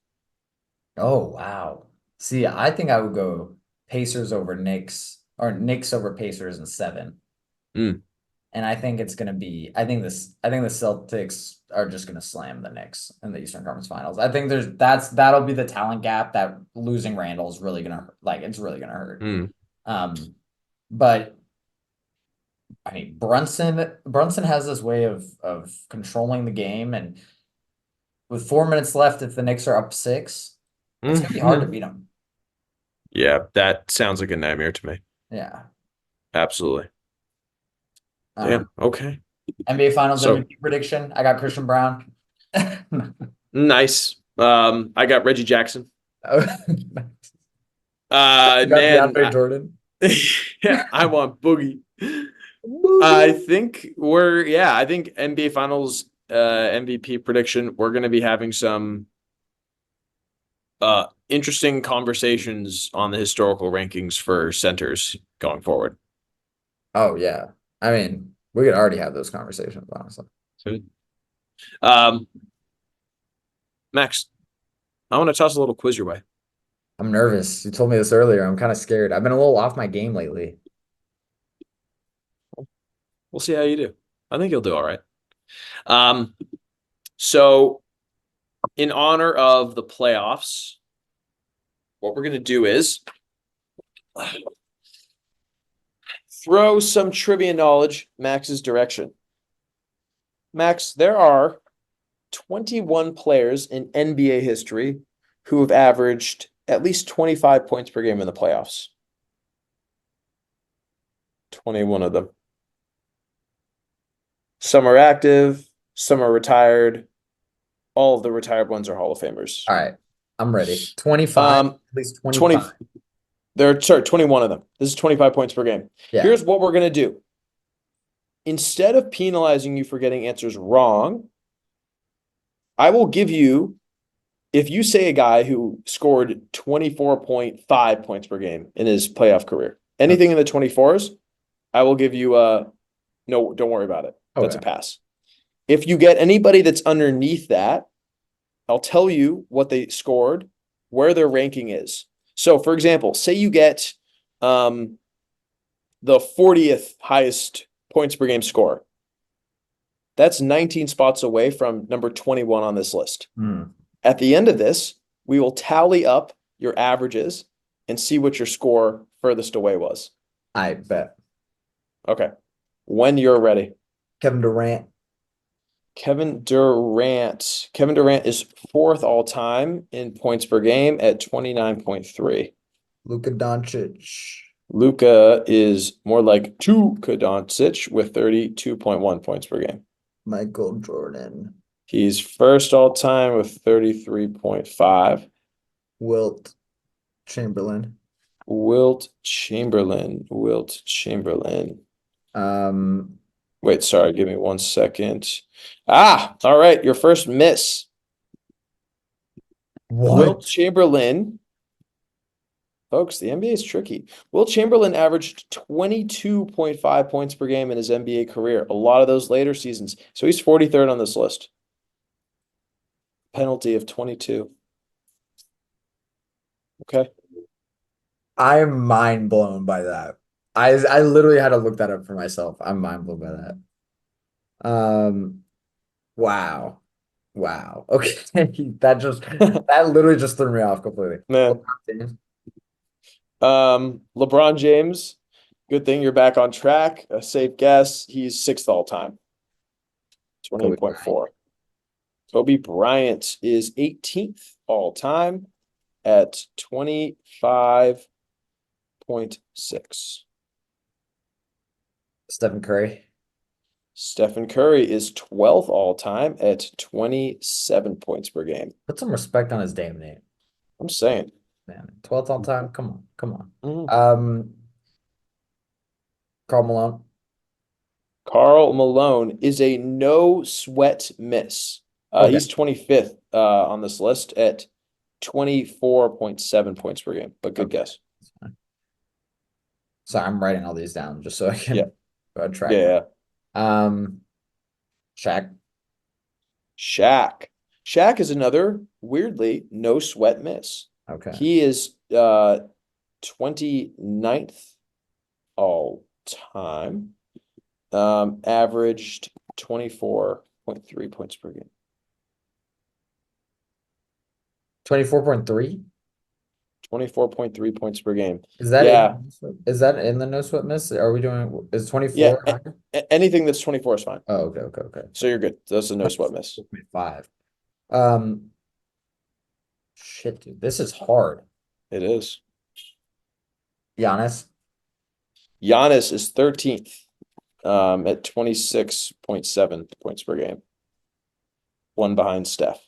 Oh wow. See, I think I would go Pacers over Knicks or Knicks over Pacers in 7. Mm, And I think it's gonna be I think the Celtics are just gonna slam the Knicks in the Eastern Conference Finals. I think that'll be the talent gap that losing Randall is really gonna like it's really gonna hurt. mm, But I mean Brunson has this way of controlling the game, and with 4 minutes left, if the Knicks are up 6, it's gonna be hard to mhm. beat them. Yeah, that sounds like a nightmare to me. Yeah. Absolutely. Um, Damn. Okay. NBA Finals So MVP prediction. I got Christian Brown. nice. I got Reggie Jackson. You got Man, DeAndre Jordan. yeah, I want Boogie. Boogie. I think NBA Finals MVP prediction. We're gonna be having some interesting conversations on the historical rankings for centers going forward. Oh yeah. I mean, we could already have those conversations, honestly. Um, Max, I want to toss a little quiz your way. I'm nervous. You told me this earlier. I'm kind of scared. I've been a little off my game lately. We'll see how you do. I think you'll do all right. Um, so in honor of the playoffs, what we're gonna do is throw some trivia knowledge Max's direction. Max, there are 21 players in NBA history who have averaged at least 25 points per game in the playoffs. 21 of them. Some are active, some are retired. All of the retired ones are Hall of Famers. All right. I'm ready. 25, at Um, least 20, 25. 21 of them. This is 25 points per game. Yeah. Here's what we're going to do. Instead of penalizing you for getting answers wrong, I will give you, if you say a guy who scored 24.5 points per game in his playoff career, anything in the 24s, I will give you no, don't worry about it. That's a Okay. pass. If you get anybody that's underneath that, I'll tell you what they scored, where their ranking is. So, for example, say you get the 40th highest points per game score. That's 19 spots away from number 21 on this list. Hmm. At the end of this, we will tally up your averages and see what your score furthest away was. I bet. Okay. When you're ready. Kevin Durant. Kevin Durant. Kevin Durant is fourth all time in points per game at 29.3. Luka Doncic. Luka is more like Luka Doncic with 32.1 points per game. Michael Jordan. He's first all time with 33.5. Wilt Chamberlain. Wilt Chamberlain. Wilt Chamberlain. Um, Wait, sorry, give me 1 second. All right, your first miss. Wilt what? Chamberlain. Folks, the NBA is tricky. Wilt Chamberlain averaged 22.5 points per game in his NBA career, a lot of those later seasons. So he's 43rd on this list. Penalty of 22. Okay. I am mind blown by that. I literally had to look that up for myself. I'm mind blown by that. Wow. Wow. Okay. That literally just threw me off completely. Man. LeBron James, good thing you're back on track. A safe guess. He's sixth all time. Kobe Bryant. 28.4. Kobe Bryant is 18th all time at 25.6. Stephen Curry. Stephen Curry is 12th all time at 27 points per game. Put some respect on his damn name. I'm saying. Man, 12th all time. Come on. Come on. Mhm. Karl Malone. Karl Malone is a no sweat miss. Okay. He's 25th on this list at 24.7 points per game, but good Okay. guess. So I'm writing all these down just so I can track. Yeah. Shaq. Shaq is another weirdly no sweat miss. Okay. He is 29th all time. Averaged 24.3 points per game. 24.3? 24.3 points per game. Is that Yeah. is that in the no sweat miss? Are we doing is 24? Yeah, anything that's 24 is fine. Oh, okay. So you're good. That's a no sweat miss. 5. Shit, dude. This is hard. It is. Giannis. Giannis is 13th at 26.7 points per game. One behind Steph.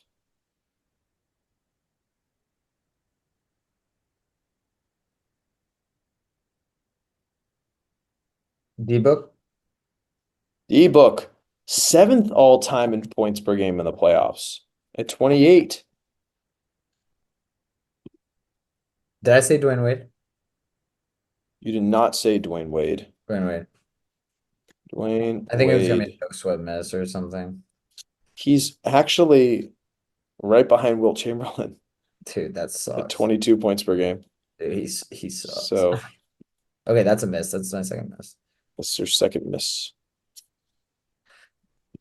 D-Book. D-Book, 7th all time in points per game in the playoffs at 28. Did I say Dwayne Wade? You did not say Dwayne Wade. Dwayne Wade. Dwayne I think it was gonna be Wade. a no sweat miss or something. He's actually right behind Wilt Chamberlain Dude, that at sucks. 22 points per game. Dude, he sucks. So Okay, that's a miss. That's my second miss. that's your second miss.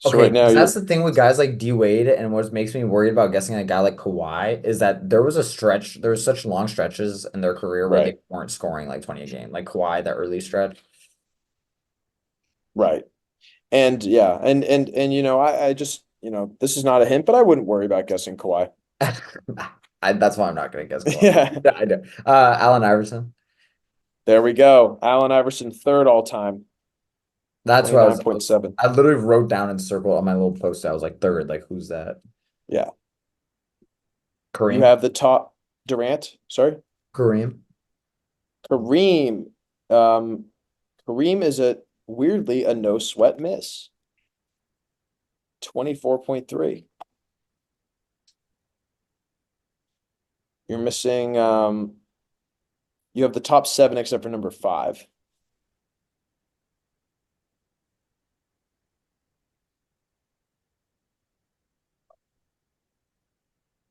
So Okay, right now that's the thing with guys like D Wade, and what makes me worried about guessing a guy like Kawhi is that there was such long stretches in their career where right, they weren't scoring like 20 a game, like Kawhi, that early stretch. right. And yeah, and I just, this is not a hint, but I wouldn't worry about guessing Kawhi. That's why I'm not gonna guess Kawhi. Yeah. I do. Allen Iverson. There we go. Allen Iverson, third all time, That's what 29.7. I literally wrote down and circled on my little post. I was like third. Like who's that? Yeah. You Kareem. have the top Durant. Sorry. Kareem. Kareem. Kareem is weirdly a no sweat miss. 24.3. You're missing you have the top 7 except for number 5.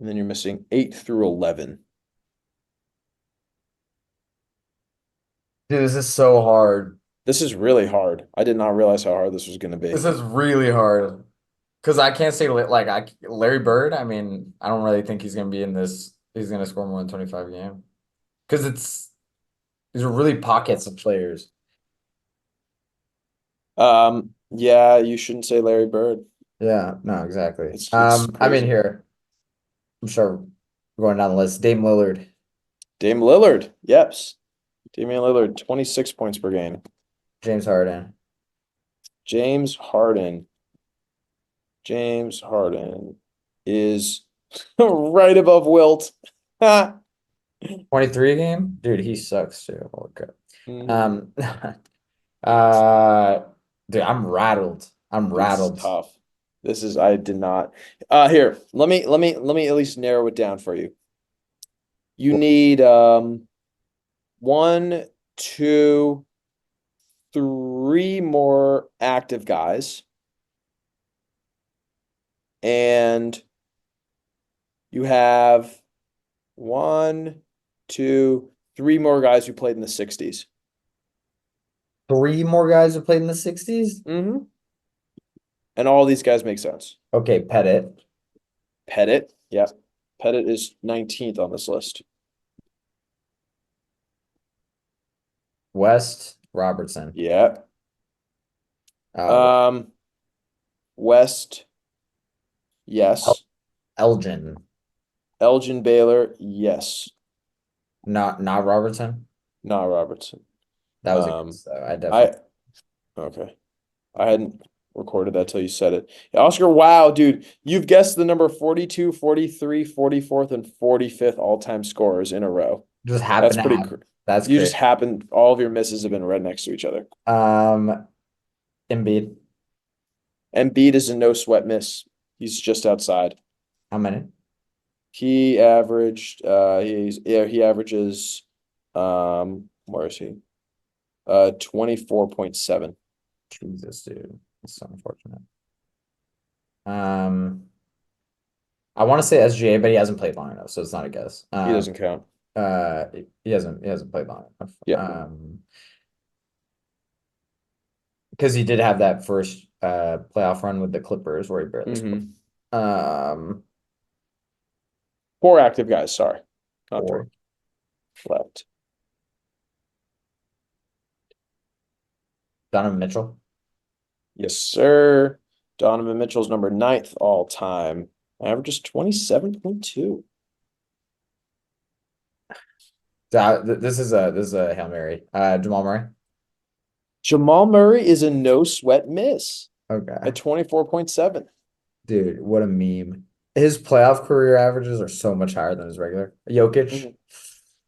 And then you're missing 8 through 11. Dude, this is so hard. This is really hard. I did not realize how hard this was going to be. This is really hard. Because I can't say like Larry Bird. I mean, I don't really think he's gonna be in this. He's gonna score more than 25 a game. because these are really pockets of players. Yeah, you shouldn't say Larry Bird. Yeah, no, exactly. It's I mean crazy. here, I'm sure we're going down the list. Dame Lillard, Dame Lillard, yeps. Damian Lillard, 26 points per game. James Harden, James Harden. James Harden is right above Wilt. Ha! 23 a game. Dude, he sucks too. Holy crap. Mhm. Um, uh, dude, I'm rattled. I'm This is rattled. tough. This is I did not. Here, let me at least narrow it down for you. You need one, two, three more active guys, and you have one, two, three more guys who played in the 60s. Three more guys who played in the 60s. Mm-hmm. And all these guys make sense. Okay, Pettit, Pettit, yeah. Pettit is 19th on this list. West, Robertson, Yeah. uh, Um, West, El yes. Elgin, Elgin Baylor, yes. not Robertson. Not Robertson. That was a Um, guess, though. I I definitely okay. I hadn't recorded that till you said it. Oscar, wow, dude, you've guessed the number 42, 43, 44th, and 45th all-time scorers in a row. just That's happened to pretty have. cr That's You just great. happened, all of your misses have been right next to each other. Embiid, Embiid is a no sweat miss. He's just outside. how many? He averaged he averages where is he? 24.7. Jesus, dude, it's so unfortunate. Um, I want to say SGA, but he hasn't played long enough, so it's not a guess. He doesn't count. He hasn't played long enough. Yeah. Because he did have that first playoff run with the Clippers where he barely scored. Mm-hmm. Um, Four active guys, sorry. Not three. four. Left. Donovan Mitchell. Yes, sir. Donovan Mitchell's number ninth all time. Averages 27.2. This is a Hail Mary. Jamal Murray. Jamal Murray is a no sweat miss Okay. at 24.7. Dude, what a meme. His playoff career averages are so much higher than his regular. Jokic, Mhm.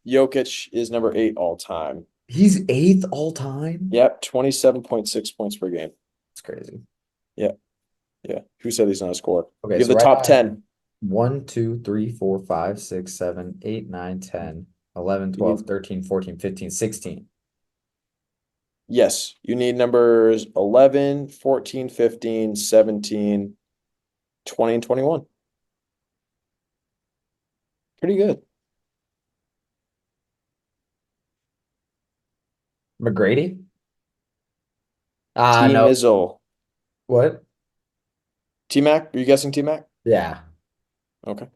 Jokic is number eight all time. he's eighth all time. Yep, 27.6 points per game. It's crazy. Yeah, yeah. Who said he's not a scorer? Okay, You have so the right now top I have 10. 1, 2, 3, 4, 5, 6, 7, 8, 9, 10, 11, You 12, need 13, 14, 15, 16. Yes, you need numbers 11, 14, 15, 17, 20, and 21. Pretty good. McGrady? T No. Mizzle. What? T Mac? Are you guessing T Mac? Yeah. Okay.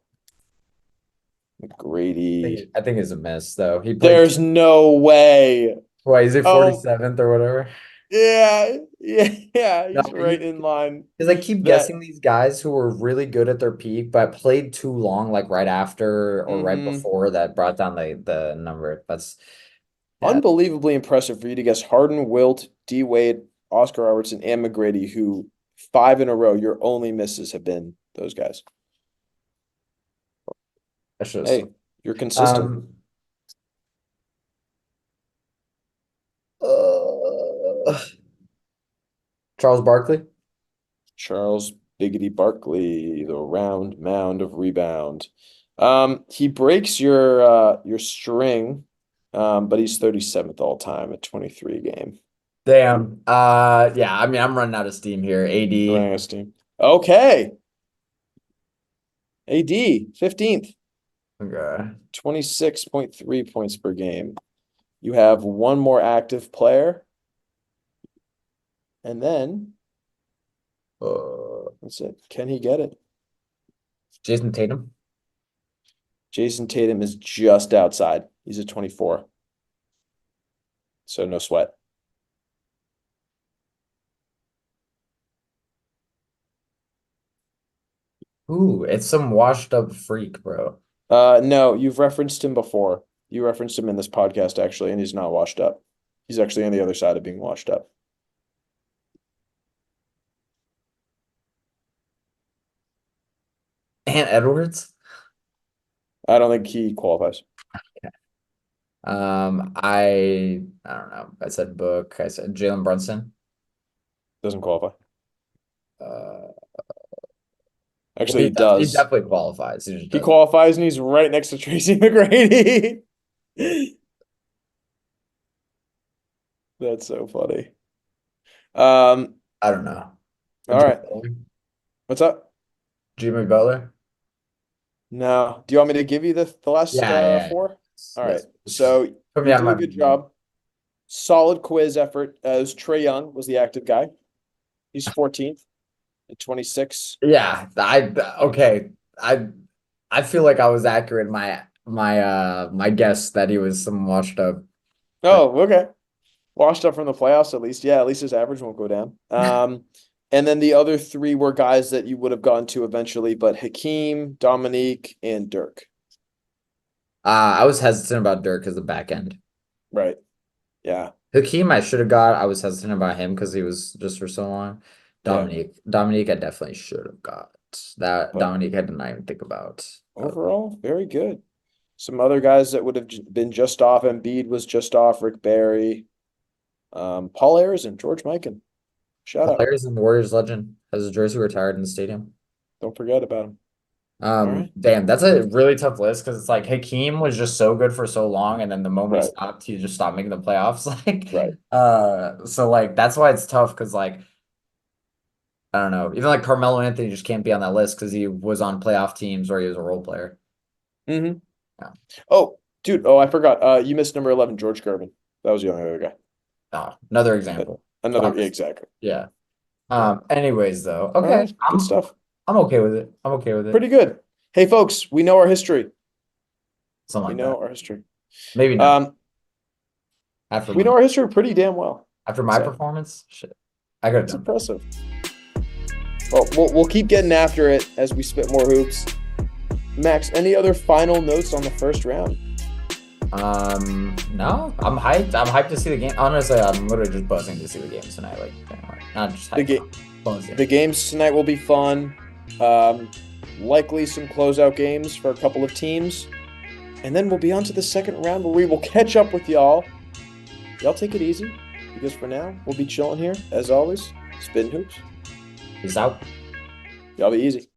I McGrady. think I think it's a miss though. He played There's no way. why is it Oh, 47th or whatever? yeah. Yeah. No, He's right in line. because I keep That. guessing these guys who were really good at their peak, but played too long, like right after or right Mm-hmm. before that brought down the number. That's yeah. Unbelievably impressive for you to guess Harden, Wilt, D Wade, Oscar Robertson, and McGrady, who five in a row, your only misses have been those guys. That's just Hey, you're consistent. um uh, Charles Barkley. Charles Biggity Barkley, the round mound of rebound. He breaks your string, but he's 37th all time at 23 a game. Damn. Yeah, I mean I'm running out of steam here. AD. Running his team. Okay. AD, 15th, Okay. 26.3 points per game. You have one more active player, and then that's it. Can he get it? Jason Tatum. Jason Tatum is just outside. He's at 24. So no sweat. Ooh, it's some washed up freak, bro. No, you've referenced him before. You referenced him in this podcast actually, and he's not washed up. He's actually on the other side of being washed up. And Edwards. I don't think he qualifies. I don't know. I said Book. I said Jalen Brunson. Doesn't qualify. Uh, well, Actually, he he does. definitely qualifies. He just He doesn't. qualifies and he's right next to Tracy McGrady. That's so funny. Um, I don't know. all right. What's up? Jimmy Butler. No. Do you want me to give you the last Yeah, yeah. four? All right. Yes. So Put me you out of did my a good misery. job. Solid quiz effort. As Trey Young was the active guy. He's 14th at 26. Yeah, okay. I I feel like I was accurate in my guess that he was some washed up. Oh, okay. Washed up from the playoffs at least. Yeah, at least his average won't go down. And then the other three were guys that you would have gotten to eventually, but Hakeem, Dominique, and Dirk. I was hesitant about Dirk as the back end. Right. Yeah. Hakeem, I should have got. I was hesitant about him because he was just for so long. Yeah. Dominique, I definitely should have got. That But Dominique, I did not even think about. overall, very good. Some other guys that would have been just off. Embiid was just off. Rick Barry, Paul Ayers, and George Mikan. Shout out. Players and Warriors legend has his jersey retired in the stadium. Don't forget about him. All right. Damn, that's a really tough list because it's like Hakeem was just so good for so long, and then the moment he Right. stopped, he just stopped making the playoffs. Right. So like that's why it's tough because like I don't know, even like Carmelo Anthony just can't be on that list because he was on playoff teams or he was a role player. Mm-hmm. Yeah. Oh, dude. Oh, I forgot. You missed number 11, George Gervin. That was the only other guy. Oh, another example. Another, yeah, exactly. Yeah. Yeah. Anyways though, All okay, right. Good stuff. I'm okay with it. I'm okay with it. Pretty good. Hey, folks, we know our history. Something We like know that. our history. Maybe not Um, after we know mine. our history pretty damn well. After I'd my say. performance, shit, I could have It's done better. impressive. Well, we'll keep getting after it as we spit more hoops. Max, any other final notes on the first round? No, I'm hyped. I'm hyped to see the game. Honestly, I'm literally just buzzing to see the games tonight. Like, not just The hyped. game, Buzzing. the games tonight will be fun. Likely some closeout games for a couple of teams. And then we'll be on to the second round where we will catch up with y'all. Y'all take it easy because for now, we'll be chilling here as always. Spittin' hoops. Peace out. Y'all be easy.